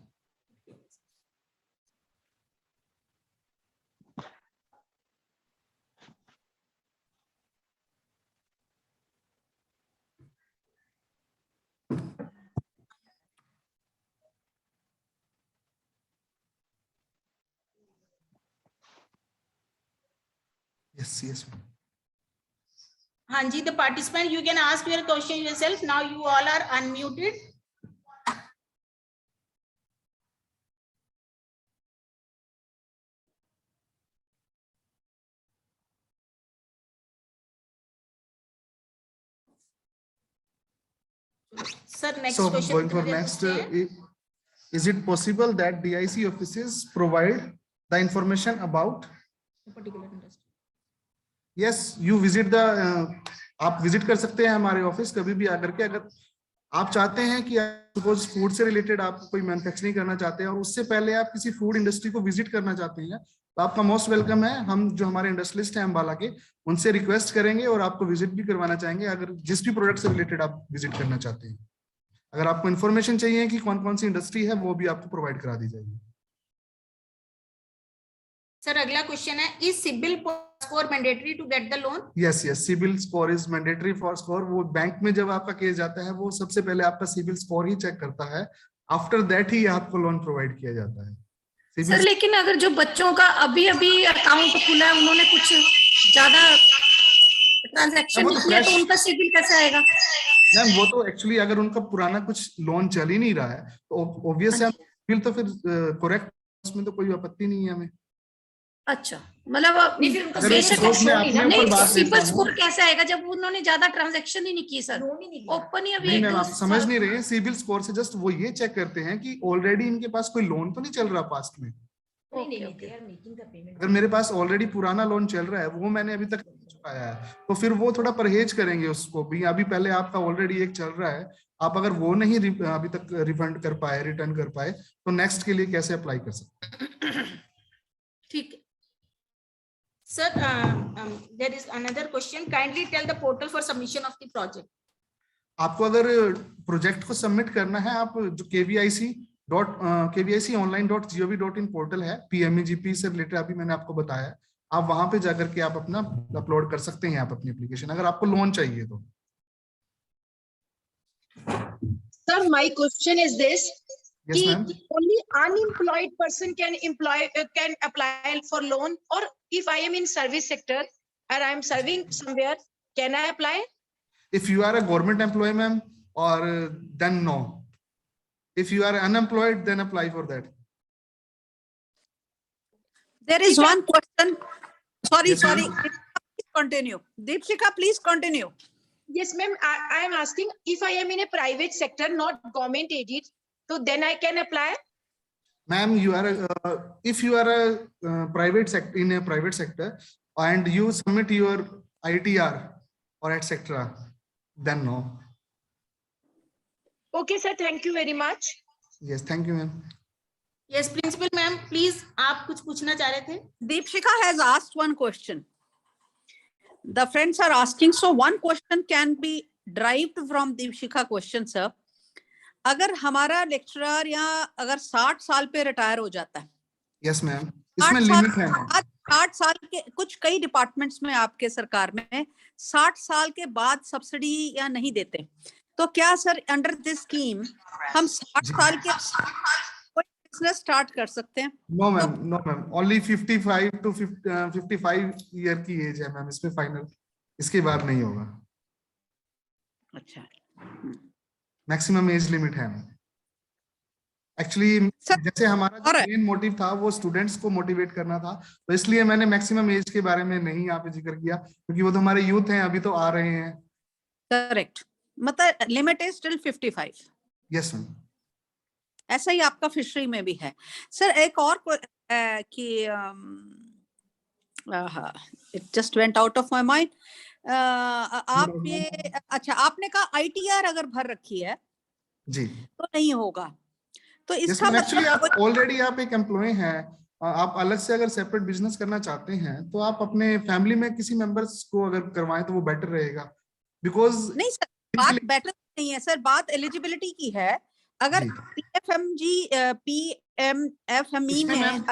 Speaker 3: Yes.
Speaker 1: हाँ जी, the participant, you can ask your question yourself. Now you all are unmuted. Sir, next
Speaker 3: So
Speaker 1: question.
Speaker 3: going for next, is it possible that DIC offices provide the information about?
Speaker 1: Particular industry.
Speaker 3: Yes, you visit the आप विजिट कर सकते हैं हमारे ऑफिस कभी भी आकर के। अगर आप चाहते हैं कि सपोज फूड से रिलेटेड आप कोई मैन्युफैक्चरिंग करना चाहते हैं और उससे पहले आप किसी फूड इंडस्ट्री को विजिट करना चाहते हैं, तो आपका मोस्ट वेलकम है। हम जो हमारे इंडस्ट्रियलिस्ट हैं अम्बाला के, उनसे रिक्वेस्ट करेंगे और आपको विजिट भी करवाना चाहेंगे, अगर जिस भी प्रोडक्ट से रिलेटेड आप विजिट करना चाहते हैं। अगर आपको इन्फॉर्मेशन चाहिए कि कौन कौन सी इंडस्ट्री है, वो भी आपको प्रोवाइड करा दी जाएगी।
Speaker 1: सर अगला क्वेश्चन है, is CIBIL score mandatory to get the loan?
Speaker 3: Yes, CIBIL score is mandatory for score. वो बैंक में जब आपका केस जाता है, वो सबसे पहले आपका सिबिल स्कोर ही चेक करता है, आफ्टर दैट ही आपको लोन प्रोवाइड किया जाता है।
Speaker 4: सर लेकिन अगर जो बच्चों का अभी अभी अकाउंट खुला है, उन्होंने कुछ ज्यादा ट्रांजैक्शन नहीं किया, तो उनका सिबिल कैसे आएगा?
Speaker 3: मैम वो तो एक्चुअली अगर उनका पुराना कुछ लोन चल ही नहीं रहा है, तो ऑब्वियस है सिबिल तो फिर करेक्ट, उसमें तो कोई आपत्ति नहीं है हमें।
Speaker 4: अच्छा, मतलब सिबिल स्कोर कैसे आएगा जब उन्होंने ज्यादा ट्रांजैक्शन ही नहीं की? सर ओपन ही अभी
Speaker 3: नहीं मैम, आप समझ नहीं रहे हैं। सिबिल स्कोर से जस्ट वो ये चेक करते हैं कि ऑलरेडी इनके पास कोई लोन तो नहीं चल रहा पास्ट में। अगर मेरे पास ऑलरेडी पुराना लोन चल रहा है, वो मैंने अभी तक नहीं चुकाया है, तो फिर वो थोड़ा परहेज करेंगे उसको भी। अभी पहले आपका ऑलरेडी एक चल रहा है, आप अगर वो नहीं अभी तक रिफंड कर पाए, रिटर्न कर पाए, तो नेक्स्ट के लिए कैसे अप्लाई कर सकते हैं?
Speaker 1: ठीक है sir. There is another question, kindly tell the portal for submission of the project.
Speaker 3: आपको अगर प्रोजेक्ट को सबमिट करना है, आप जो KVIC online.gov.in पोर्टल है, PMEGP से रिलेटेड अभी मैंने आपको बताया, आप वहां पे जाकर के आप अपना अपलोड कर सकते हैं आप अपनी एप्लीकेशन, अगर आपको लोन चाहिए तो।
Speaker 6: Sir, my question is this.
Speaker 3: Yes, ma'am.
Speaker 6: Only unemployed person can apply for loan, or if I am in service sector and I am serving somewhere, can I apply?
Speaker 3: If you are a government employee, ma'am, or then no. If you are unemployed, then apply for that.
Speaker 2: There is one question. Sorry.
Speaker 3: Yes, ma'am.
Speaker 2: Please continue. Deepshika, please continue.
Speaker 6: Yes, ma'am. I am asking, if I am in a private sector, not government aided, so then I can apply?
Speaker 3: Ma'am, you are if you are a private sector, in a private sector, and you submit your ITR or etc., then no.
Speaker 6: Okay, sir. Thank you very much.
Speaker 3: Yes, thank you, ma'am.
Speaker 1: Yes, principal ma'am, please, आप कुछ पूछना चाह रहे थे?
Speaker 2: Deepshika has asked one question. The friends are asking, so one question can be derived from Deepshika question, sir. अगर हमारा लेक्चरर या अगर 60 साल पे रिटायर हो जाता है,
Speaker 3: Yes, ma'am. इसमें लिमिट है ma'am.
Speaker 2: 60 साल के कुछ कई डिपार्टमेंट्स में आपके सरकार में 60 साल के बाद सब्सिडी या नहीं देते, तो क्या सर अंडर दिस स्कीम हम 60 साल के बिजनेस स्टार्ट कर सकते हैं।
Speaker 3: No ma'am, only 55 to 55 year की एज है मैम इसमें फाइनल, इसके बाद नहीं होगा।
Speaker 2: अच्छा
Speaker 3: मैक्सिमम एज लिमिट है मैम। एक्चुअली
Speaker 2: सर,
Speaker 3: जैसे हमारा जो
Speaker 2: और
Speaker 3: मेन मोटिव था वो स्टूडेंट्स को मोटिवेट करना था, तो इसलिए मैंने मैक्सिमम एज के बारे में नहीं यहाँ पे जिक्र किया, क्योंकि वो तो हमारे यूथ हैं, अभी तो आ रहे हैं।
Speaker 2: करेक्ट, मतलब limit is still 55।
Speaker 3: Yes ma'am.
Speaker 2: ऐसा ही आपका फिशरी में भी है। सर एक और कि it just went out of my mind. आप ये अच्छा, आपने कहा आईटीआर अगर भर रखी है
Speaker 3: जी
Speaker 2: तो नहीं होगा, तो
Speaker 3: यस
Speaker 2: इसका
Speaker 3: मैम, एक्चुअली आप
Speaker 2: मतलब
Speaker 3: ऑलरेडी आप एक एम्प्लॉय हैं, आप अलग से अगर सेपरेट बिजनेस करना चाहते हैं तो आप अपने फैमिली में किसी मेंबर्स को अगर करवाएं तो वो बेटर रहेगा, बिकॉज
Speaker 2: नहीं सर, बात बेटर नहीं है सर, बात एलिजिबिलिटी की है। अगर पीएमएफएमई
Speaker 3: इसमें
Speaker 2: में
Speaker 3: मैम-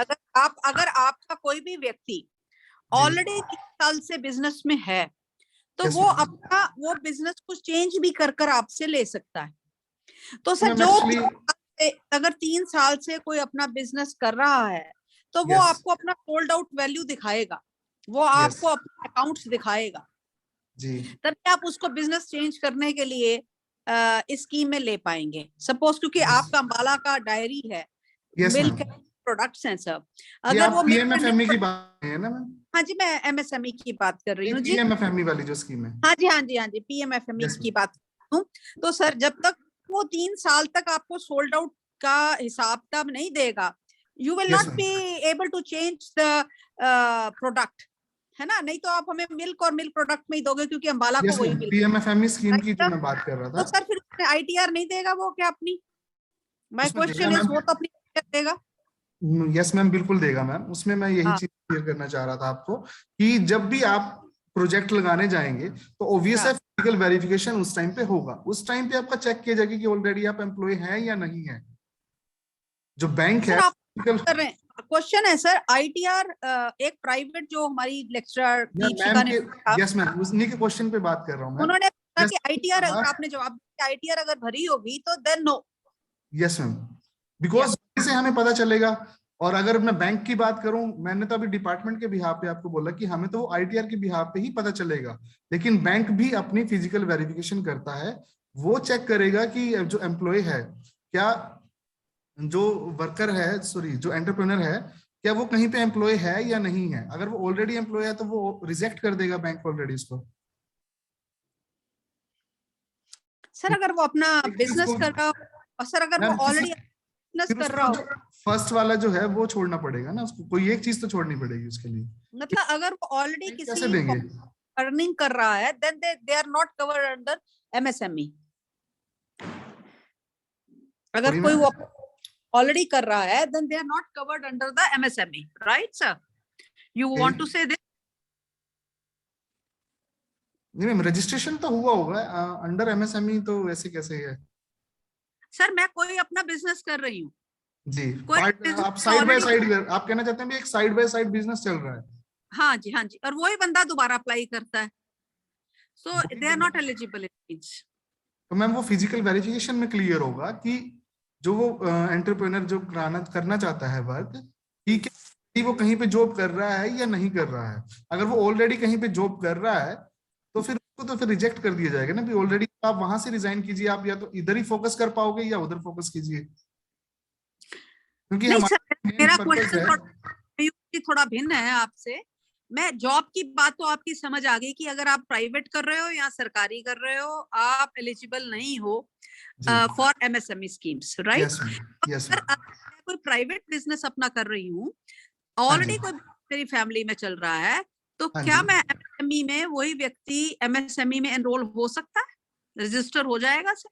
Speaker 2: अगर आपका कोई भी व्यक्ति ऑलरेडी 3 साल से बिजनेस में है तो
Speaker 3: Yes,
Speaker 2: वो
Speaker 3: ma'am.
Speaker 2: अपना वो बिजनेस कुछ चेंज भी कर आपसे ले सकता है। तो सर
Speaker 3: Ma'am,
Speaker 2: जो
Speaker 3: actually-
Speaker 2: अगर 3 साल से कोई अपना बिजनेस कर रहा है तो वो
Speaker 3: Yes.
Speaker 2: आपको अपना सोल्ड आउट वैल्यू दिखाएगा, वो
Speaker 3: Yes.
Speaker 2: आपको अपने अकाउंट्स दिखाएगा,
Speaker 3: जी
Speaker 2: तभी आप उसको बिजनेस चेंज करने के लिए इस स्कीम में ले पाएंगे। सपोज क्योंकि
Speaker 3: Yes.
Speaker 2: आपका अंबाला का डायरी है,
Speaker 3: Yes,
Speaker 2: मिल्क
Speaker 3: ma'am.
Speaker 2: प्रोडक्ट्स हैं सब,
Speaker 3: ये
Speaker 2: अगर
Speaker 3: आप
Speaker 2: वो मिल्क
Speaker 3: पीएमएफएमई की बात है ना मैम?
Speaker 2: हाँ जी, मैं एमएसएमई की बात कर रही हूँ जी।
Speaker 3: पीएमएफएमई वाली जो स्कीम है।
Speaker 2: हाँ जी हाँ जी हाँ जी, पीएमएफएमई
Speaker 3: Yes,
Speaker 2: की बात कर रही हूँ। तो सर जब तक वो 3 साल तक आपको सोल्ड आउट का हिसाब किताब नहीं देगा, you will
Speaker 3: Yes,
Speaker 2: not
Speaker 3: ma'am.
Speaker 2: Be able to change the product, है ना? नहीं तो आप हमें मिल्क और मिल्क प्रोडक्ट में ही दोगे क्योंकि अंबाला को
Speaker 3: Yes,
Speaker 2: वही
Speaker 3: ma'am.
Speaker 2: मिल्क।
Speaker 3: पीएमएफएमई स्कीम की जो
Speaker 2: Right,
Speaker 3: मैं बात कर रहा
Speaker 2: तो
Speaker 3: था,
Speaker 2: सर फिर आईटीआर नहीं देगा वो क्या अपनी? माय
Speaker 3: उसमें देगा
Speaker 2: क्वेश्चन इज,
Speaker 3: मैम।
Speaker 2: वो तो अपनी देगा।
Speaker 3: यस मैम, बिल्कुल देगा मैम। उसमें मैं यही
Speaker 2: हाँ।
Speaker 3: चीज क्लियर करना चाह रहा था आपको कि जब भी आप प्रोजेक्ट लगाने जाएंगे तो ऑब्वियस है फिजिकल वेरिफिकेशन उस टाइम पे होगा। उस टाइम पे आपका चेक किया जाएगा कि ऑलरेडी आप एम्प्लॉय हैं या नहीं है। जो बैंक है
Speaker 2: कर रहे हैं, क्वेश्चन है सर, आईटीआर एक प्राइवेट जो हमारी लेक्चरर दीपिका ने
Speaker 3: यस मैम, उन्हीं के क्वेश्चन पे बात कर रहा हूँ मैं।
Speaker 2: उन्होंने कहा कि
Speaker 3: Yes,
Speaker 2: आईटीआर,
Speaker 3: हाँ।
Speaker 2: आपने जवाब दिया आईटीआर अगर भरी होगी तो then no.
Speaker 3: Yes ma'am, because से हमें पता चलेगा। और अगर मैं बैंक की बात करूं, मैंने तो अभी डिपार्टमेंट के बिहाफ पे आपको बोला कि हमें तो आईटीआर के बिहाफ पे ही पता चलेगा, लेकिन बैंक भी अपनी फिजिकल वेरिफिकेशन करता है। वो चेक करेगा कि जो एम्प्लॉय है, क्या जो वर्कर है, सॉरी जो एंटरप्रेन्योर है, क्या वो कहीं पे एम्प्लॉय है या नहीं है। अगर वो ऑलरेडी एम्प्लॉय है तो वो रिजेक्ट कर देगा बैंक ऑलरेडी उसको।
Speaker 2: सर अगर वो अपना बिजनेस कर रहा हो, और सर अगर वो ऑलरेडी बिजनेस कर रहा हो,
Speaker 3: फर्स्ट वाला जो है वो छोड़ना पड़ेगा ना उसको, कोई एक चीज तो छोड़नी पड़ेगी उसके लिए।
Speaker 2: मतलब अगर वो ऑलरेडी
Speaker 3: कैसे
Speaker 2: किसी
Speaker 3: देंगे?
Speaker 2: अर्निंग कर रहा है, then they are not covered under MSME. अगर कोई वो ऑलरेडी कर रहा है, then they are not covered under the MSME, right sir? You want to say this?
Speaker 3: नहीं मैम, रजिस्ट्रेशन तो हुआ होगा अंडर एमएसएमई, तो वैसे कैसे है?
Speaker 2: सर मैं कोई अपना बिजनेस कर रही हूँ
Speaker 3: जी,
Speaker 2: कोई
Speaker 3: आप साइड बाय साइड, आप कहना चाहते हैं भी एक साइड बाय साइड बिजनेस चल रहा है।
Speaker 2: हाँ जी हाँ जी, और वही बंदा दोबारा अप्लाई करता है, सो दे आर नॉट एलिजिबल।
Speaker 3: तो मैम वो फिजिकल वेरिफिकेशन में क्लियर होगा कि जो वो एंटरप्रेन्योर जो करना चाहता है वर्क, ठीक है, कि वो कहीं पे जॉब कर रहा है या नहीं कर रहा है। अगर वो ऑलरेडी कहीं पे जॉब कर रहा है तो फिर उसको तो फिर रिजेक्ट कर दिया जाएगा ना, भी ऑलरेडी आप वहां से रिजाइन कीजिए, आप या तो इधर ही फोकस कर पाओगे या उधर फोकस कीजिए। क्योंकि
Speaker 2: मेरा क्वेश्चन थोड़ा भिन्न है आपसे। मैं जॉब की बात तो आपकी समझ आ गई कि अगर आप प्राइवेट कर रहे हो या सरकारी कर रहे हो, आप एलिजिबल नहीं हो फॉर एमएसएमई स्कीम्स, राइट? कोई प्राइवेट बिजनेस अपना कर रही हूँ, ऑलरेडी कोई मेरी फैमिली में चल रहा है, तो क्या मैं एमएसएमई में, वही व्यक्ति एमएसएमई में एनरोल हो सकता है, रजिस्टर हो जाएगा सर?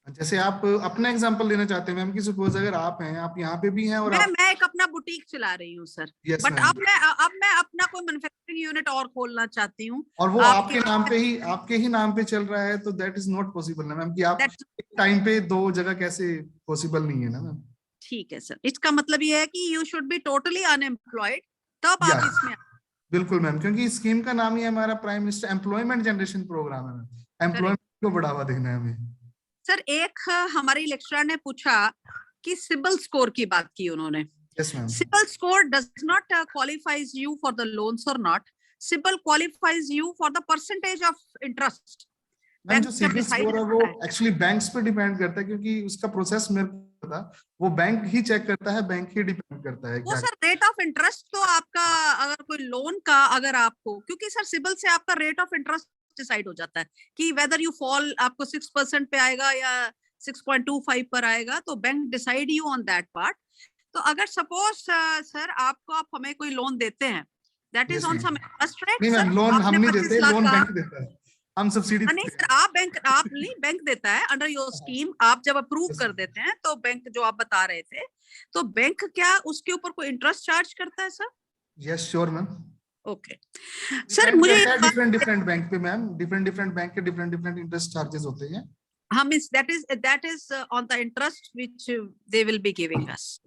Speaker 3: जैसे आप अपना एग्जांपल लेना चाहते हैं मैम, कि सपोज अगर आप हैं, आप यहाँ पे भी हैं और
Speaker 2: मैं एक अपना बुटीक चला रही हूँ सर, बट अब मैं अपना कोई मैन्युफैक्चरिंग यूनिट और खोलना चाहती हूँ,
Speaker 3: और वो आपके ही नाम पे चल रहा है, तो दैट इज नॉट पॉसिबल ना मैम, कि आप एक टाइम पे 2 जगह कैसे पॉसिबल नहीं है ना मैम।
Speaker 2: ठीक है सर, इसका मतलब ये है कि you should be totally unemployed, तब आप इसमें।
Speaker 3: बिल्कुल मैम, क्योंकि स्कीम का नाम ही हमारा prime minister employment generation programme है मैम, एम्प्लॉयमेंट को बढ़ावा देना है हमें।
Speaker 2: सर एक हमारी लेक्चरर ने पूछा कि सिबिल स्कोर की बात की उन्होंने.
Speaker 3: Yes, ma'am.
Speaker 2: Sibil score does not qualifies you for the loans or not. Sibil qualifies you for the percentage of interest.
Speaker 3: Ma'am
Speaker 2: bank
Speaker 3: जो
Speaker 2: जब
Speaker 3: सिबिल
Speaker 2: decide
Speaker 3: स्कोर है वो
Speaker 2: करता है,
Speaker 3: एक्चुअली बैंक्स पे डिपेंड करता है, क्योंकि उसका प्रोसेस मेरे को पता, वो बैंक ही चेक करता है, बैंक ही डिपेंड करता है
Speaker 2: वो
Speaker 3: क्या.
Speaker 2: सर रेट ऑफ इंटरेस्ट तो आपका, अगर कोई लोन का अगर आपको, क्योंकि सर सिबिल से आपका रेट ऑफ इंटरेस्ट डिसाइड हो जाता है कि वेदर यू फॉल आपको 6% पे आएगा या 6.25 पर आएगा, तो bank decide you on that part. तो अगर सपोज सर आपको, आप हमें कोई लोन देते हैं, that is
Speaker 3: Yes,
Speaker 2: on
Speaker 3: ma'am.
Speaker 2: Some interest rate.
Speaker 3: नहीं
Speaker 2: सर
Speaker 3: मैम, लोन हम
Speaker 2: आपने
Speaker 3: नहीं
Speaker 2: 25
Speaker 3: देते,
Speaker 2: लाख
Speaker 3: लोन
Speaker 2: का,
Speaker 3: बैंक देता है, हम सब्सिडी
Speaker 2: नहीं
Speaker 3: देते
Speaker 2: सर, आप नहीं, बैंक देता है अंडर योर स्कीम. आप जब अप्रूव
Speaker 3: Yes,
Speaker 2: कर
Speaker 3: ma'am.
Speaker 2: देते हैं तो बैंक, जो आप बता रहे थे, तो बैंक क्या उसके ऊपर कोई इंटरेस्ट चार्ज करता है सर?
Speaker 3: हैं. Yes sure ma'am.
Speaker 2: Okay sir, मुझे
Speaker 3: डिफरेंट डिफरेंट बैंक पे मैम, डिफरेंट डिफरेंट बैंक के डिफरेंट डिफरेंट इंटरेस्ट चार्जेस होते हैं.
Speaker 2: हम इस that is on the interest which they will be giving us.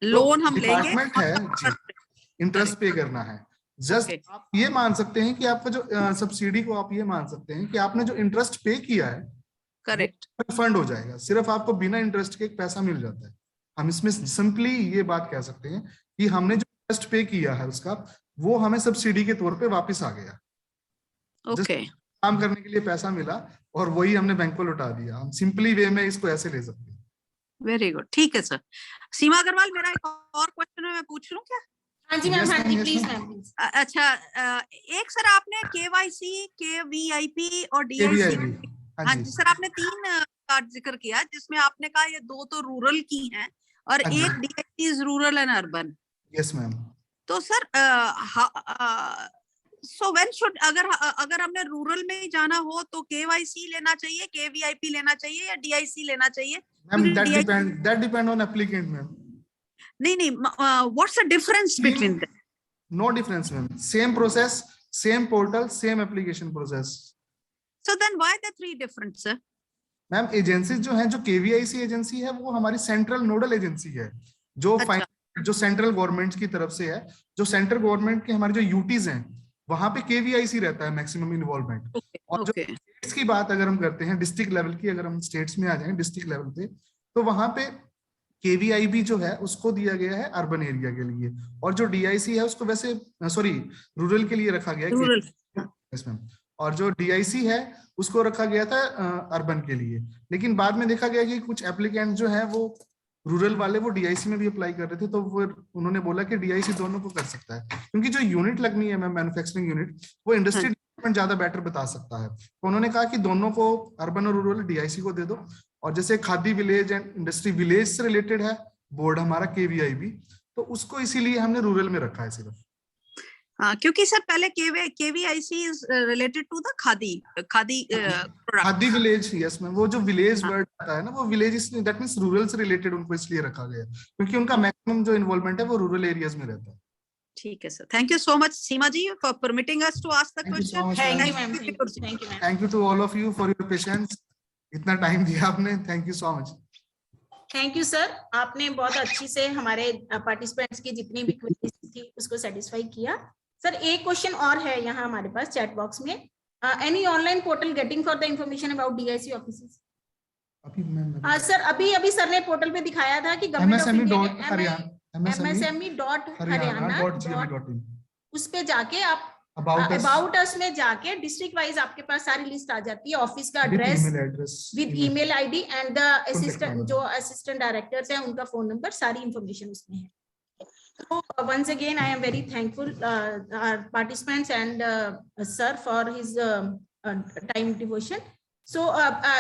Speaker 2: Loan हम लेंगे,
Speaker 3: डिपार्टमेंट है जी, इंटरेस्ट पे करना है. Just
Speaker 2: Okay.
Speaker 3: आप ये मान सकते हैं कि आपका जो सब्सिडी को आप ये मान सकते हैं कि आपने जो इंटरेस्ट पे किया है
Speaker 2: करेक्ट.
Speaker 3: फंड हो जाएगा, सिर्फ आपको बिना इंटरेस्ट के एक पैसा मिल जाता है. हम इसमें सिंपली ये बात कह सकते हैं कि हमने जो इंटरेस्ट पे किया है उसका, वो हमें सब्सिडी के तौर पे वापस आ गया.
Speaker 2: ओके,
Speaker 3: काम करने के लिए पैसा मिला और वही हमने बैंक को लौटा दिया. हम सिंपली वे में इसको ऐसे ले सकते हैं.
Speaker 2: वेरी गुड, ठीक है सर. सीमा अग्रवाल, मेरा एक और क्वेश्चन है, मैं पूछ लूं क्या?
Speaker 1: हाँ जी मैम,
Speaker 3: Yes,
Speaker 1: हाँ
Speaker 3: ma'am,
Speaker 1: जी,
Speaker 3: yes,
Speaker 1: please
Speaker 3: ma'am.
Speaker 1: Ma'am, please.
Speaker 2: अच्छा, एक सर आपने KYC, KVIP और DIC,
Speaker 3: KVIP,
Speaker 2: हाँ
Speaker 3: हाँ
Speaker 2: जी
Speaker 3: जी.
Speaker 2: सर, आपने 3 का जिक्र किया, जिसमें आपने कहा ये 2 तो रूरल की हैं और
Speaker 3: हाँ जी.
Speaker 2: एक DIC is rural and urban.
Speaker 3: Yes ma'am.
Speaker 2: तो सर सो व्हेन शुड, अगर हमने रूरल में ही जाना हो तो KYC लेना चाहिए, KVIP लेना चाहिए या DIC लेना चाहिए?
Speaker 3: मैम
Speaker 2: क्योंकि
Speaker 3: that depend on applicant ma'am.
Speaker 2: नहीं, what's the difference between them?
Speaker 3: No difference ma'am. Same process, same portal, same application process.
Speaker 2: So then why the 3 different sir?
Speaker 3: Ma'am agencies जो है, जो केवीआईसी एजेंसी है, वो हमारी सेंट्रल नोडल एजेंसी है, जो
Speaker 2: अच्छा.
Speaker 3: जो सेंट्रल गवर्नमेंट की तरफ से है. जो सेंट्रल गवर्नमेंट के हमारे जो यूटीज हैं, वहां पे केवीआईसी रहता है मैक्सिमम इन्वॉल्वमेंट. और जो
Speaker 2: ओके,
Speaker 3: स्टेट्स की बात अगर हम करते हैं, डिस्ट्रिक्ट लेवल की, अगर हम स्टेट्स में आ जाएं डिस्ट्रिक्ट लेवल पे, तो वहां पे केवीआईबी जो है उसको दिया गया है अर्बन एरिया के लिए, और जो डीआईसी है उसको वैसे सॉरी रूरल के लिए रखा गया है.
Speaker 2: रूरल.
Speaker 3: Yes, ma'am. और जो डीआईसी है उसको रखा गया था अर्बन के लिए. लेकिन बाद में देखा गया कि कुछ एप्लीकेंट जो है वो रूरल वाले वो डीआईसी में भी अप्लाई कर रहे थे, तो वो उन्होंने बोला कि डीआईसी दोनों को कर सकता है, क्योंकि जो यूनिट लगनी है मैम, मैन्युफैक्चरिंग यूनिट, वो इंडस्ट्री डेवलपमेंट ज्यादा बेटर बता सकता है. तो उन्होंने कहा कि दोनों को, अर्बन और रूरल, डीआईसी को दे दो. और जैसे khadi village and industry village से रिलेटेड है बोर्ड हमारा केवीआईबी, तो उसको इसीलिए हमने रूरल में रखा है सिर्फ.
Speaker 2: हाँ, क्योंकि सर पहले KVIC is related to the khadi product.
Speaker 3: Khadi village, yes ma'am, वो जो विलेज वर्ड आता है ना, वो विलेज इसलिए, दैट मींस रूरल से रिलेटेड उनको इसलिए रखा गया क्योंकि उनका मैक्सिमम जो इन्वॉल्वमेंट है वो रूरल एरियाज में रहता है.
Speaker 2: ठीक है sir, thank you so much Seema ji for permitting us to ask the
Speaker 3: Thank you so
Speaker 2: question.
Speaker 3: much,
Speaker 1: thank
Speaker 3: ma'am.
Speaker 1: You ma'am, thank you ma'am.
Speaker 3: Thank you to all of you for your patience. इतना टाइम दिया आपने, thank you so much.
Speaker 1: Thank you sir, आपने बहुत अच्छी से हमारे पार्टिसिपेंट्स की जितनी भी क्वेरीज थी उसको सेटिस्फाई किया. सर एक क्वेश्चन और है यहाँ हमारे पास चैट बॉक्स में. Any online portal getting for the information about DIC offices?
Speaker 3: अभी मैम
Speaker 1: सर अभी सर ने पोर्टल पे दिखाया था कि गवर्नमेंट ऑफ इंडिया
Speaker 3: msme.haryana.gov.in
Speaker 1: उस पे जाके आप
Speaker 3: about us,
Speaker 1: अबाउट अस में जाके डिस्ट्रिक्ट वाइज आपके पास सारी लिस्ट आ जाती है, ऑफिस का
Speaker 3: with
Speaker 1: address
Speaker 3: email address,
Speaker 1: with email ID and the assistant,
Speaker 3: number.
Speaker 1: जो असिस्टेंट डायरेक्टर्स हैं उनका फोन नंबर, सारी इंफॉर्मेशन उसमें है. So once again I am very thankful our participants and sir for his time devotion. So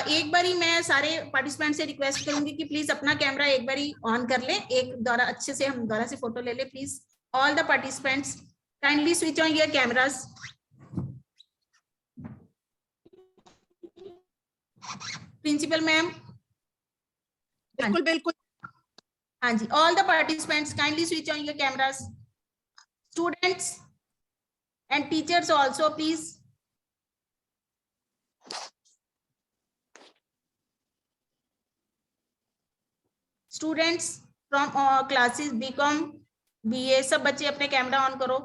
Speaker 1: एक बारी मैं सारे पार्टिसिपेंट से रिक्वेस्ट करूंगी कि प्लीज अपना कैमरा एक बारी ऑन कर लें, एक द्वारा अच्छे से हम द्वारा से फोटो ले लें please. All the participants kindly switch on your cameras. Principal ma'am.
Speaker 2: बिल्कुल बिल्कुल.
Speaker 1: हाँ जी, all the participants kindly switch on your cameras. Students and teachers also please. Students from classes BCom, BA सब बच्चे अपने कैमरा ऑन करो.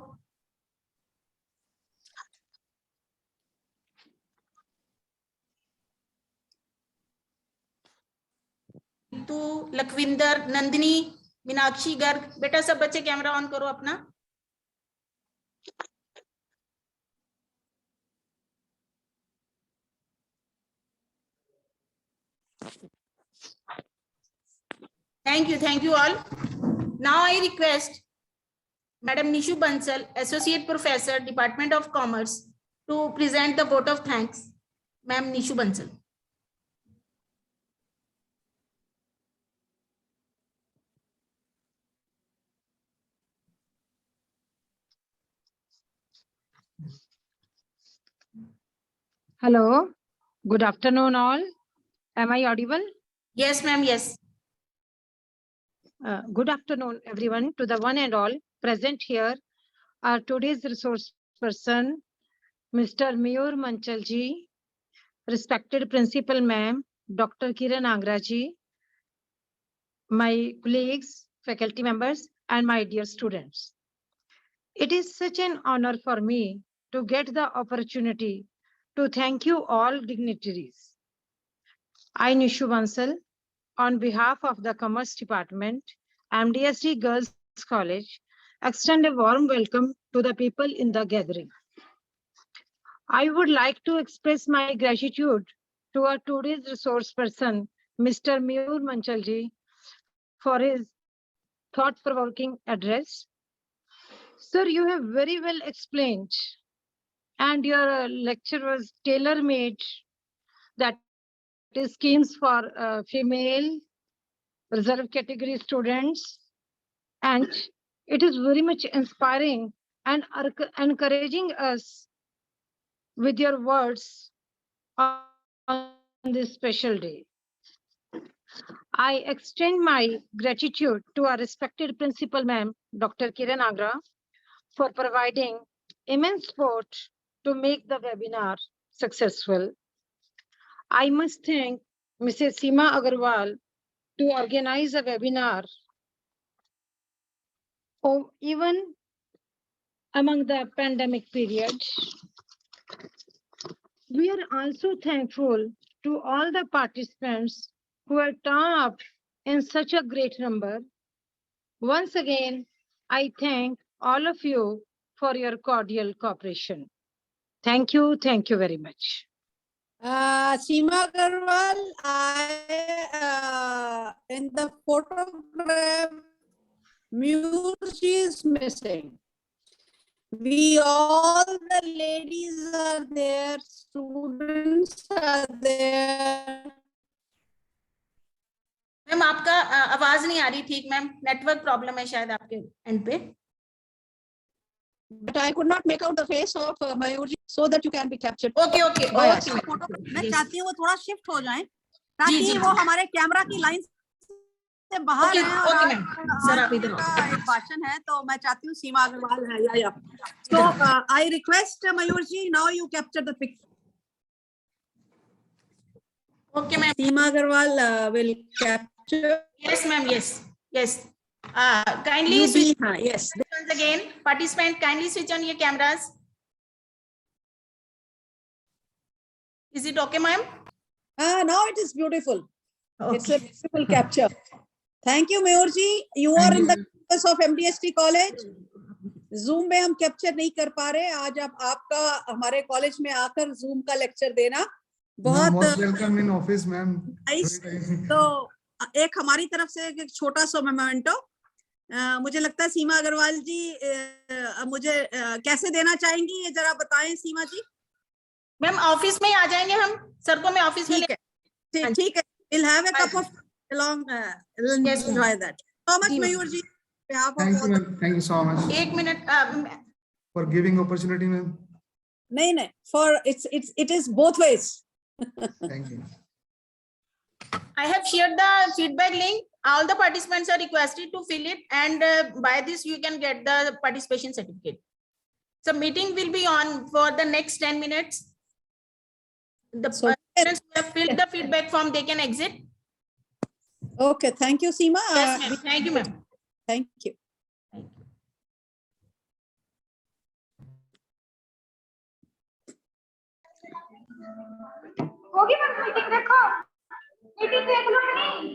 Speaker 1: रितु, लखविंदर, नंदिनी, मीनाक्षी गर्ग, बेटा सब बच्चे कैमरा ऑन करो अपना। Thank you all. Now I request Madam Nishu Bansal, Associate Professor, Department of Commerce, to present the vote of thanks. Ma'am Nishu Bansal.
Speaker 7: Hello, good afternoon all. Am I audible?
Speaker 1: Yes, ma'am. Yes.
Speaker 7: Good afternoon, everyone, to the one and all present here. Are today's resource person, Mr. Mayur Manchalji, respected Principal Ma'am, Dr. Kiran Angraji, my colleagues, faculty members, and my dear students. It is such an honor for me to get the opportunity to thank you all dignitaries. I, Nishu Bansal, on behalf of the Commerce Department, MDSD Girls College, extend a warm welcome to the people in the gathering. I would like to express my gratitude to our today's resource person, Mr. Mayur Manchalji, for his thought-provoking address. Sir, you have very well explained, and your lecture was tailor-made, that is schemes for female reserve category students, and it is very much inspiring and encouraging us with your words on this special day. I extend my gratitude to our respected principal ma'am, Dr. Kiran Agra, for providing immense support to make the webinar successful. I must thank Mrs. Seema Agarwal to organize a webinar even among the pandemic period. We are also thankful to all the participants who have turned up in such a great number. Once again, I thank all of you for your cordial cooperation. Thank you very much.
Speaker 2: Seema Agarwal, in the photograph, Murji is missing. We all the ladies are there, students are there.
Speaker 1: Ma'am आपका आवाज नहीं आ रही ठीक मैम, नेटवर्क प्रॉब्लम है शायद आपके एंड पे.
Speaker 2: But I could not make out the face of Mayurji so that you can be captured.
Speaker 1: Okay.
Speaker 2: मैं चाहती हूँ वो थोड़ा शिफ्ट हो जाएं ताकि वो हमारे कैमरा की लाइन से बाहर हैं.
Speaker 1: ओके मैम, सर आप इधर आओ.
Speaker 2: एक भाषण है तो मैं चाहती हूँ सीमा अग्रवाल है या so I request Mayurji, now you capture the picture.
Speaker 1: Okay ma'am.
Speaker 2: Seema Agarwal will capture.
Speaker 1: Yes ma'am. Yes. Kindly switch
Speaker 2: yes.
Speaker 1: once again. Participant, kindly switch on your cameras. Is it okay, ma'am?
Speaker 2: Now it is beautiful.
Speaker 1: Okay.
Speaker 2: It's a beautiful capture. Thank you, Mayurji. You are in the campus of MDST College. Zoom में हम कैप्चर नहीं कर पा रहे. आज आपका हमारे कॉलेज में आकर Zoom का लेक्चर देना बहुत
Speaker 3: वेलकम इन ऑफिस मैम.
Speaker 2: तो एक हमारी तरफ से एक छोटा सा मोमेंटो मुझे लगता है सीमा अग्रवाल जी मुझे कैसे देना चाहेंगी ये जरा बताएं सीमा जी.
Speaker 1: मैम ऑफिस में आ जाएंगे हम, सर को मैं ऑफिस में
Speaker 2: ठीक है. We'll have a cup of along. Yes, enjoy that. So much, Mayur ji.
Speaker 3: Thank you, ma'am. Thank you so much.
Speaker 1: एक minute
Speaker 3: For giving opportunity, ma'am.
Speaker 2: नहीं for it is both ways.
Speaker 3: Thank you.
Speaker 1: I have shared the feedback link. All the participants are requested to fill it, and by this you can get the participation certificate. So meeting will be on for the next 10 minutes. The participants who have filled the feedback form, they can exit.
Speaker 2: Okay, thank you, Seema.
Speaker 1: Yes, ma'am. Thank you, ma'am.
Speaker 2: Thank you.
Speaker 8: होगी मैम मीटिंग देखो मीटिंग देख लो नहीं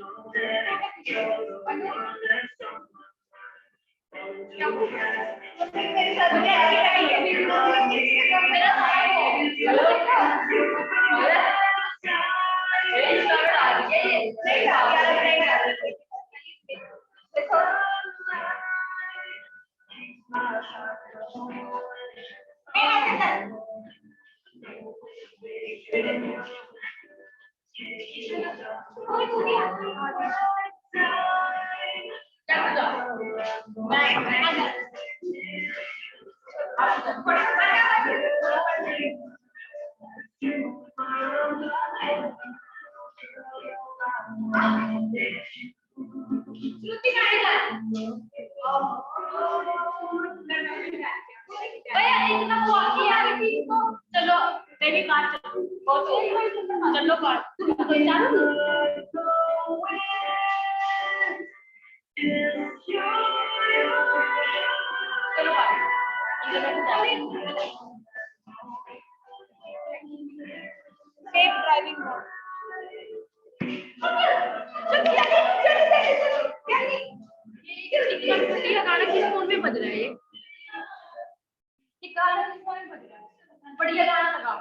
Speaker 4: बढ़िया गाना लगा,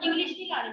Speaker 4: इंग्लिश नहीं गाने।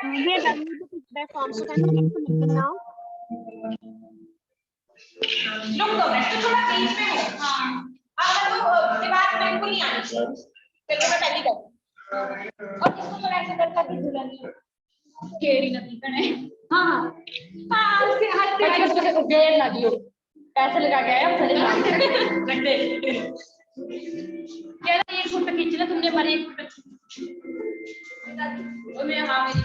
Speaker 5: We are done with the feedback form, so can we leave the meeting now?
Speaker 4: लोग तो वैसे थोड़ा बीच में हो। हाँ, आप लोग दीवार बिल्कुल नहीं आनी चाहिए। फिर तो मैं पहली कर। और इसको थोड़ा ऐसे करके दीजिए नहीं। केरी नहीं करने। हाँ हाँ। हाँ उसके हाथ पे गेर लगी हो। पैसे लगा के आया हम चले जाएंगे। रख दे। कह रहा 1 फुट खींचना तुमने हमारे 1 फुट। और मैं हाँ मेरी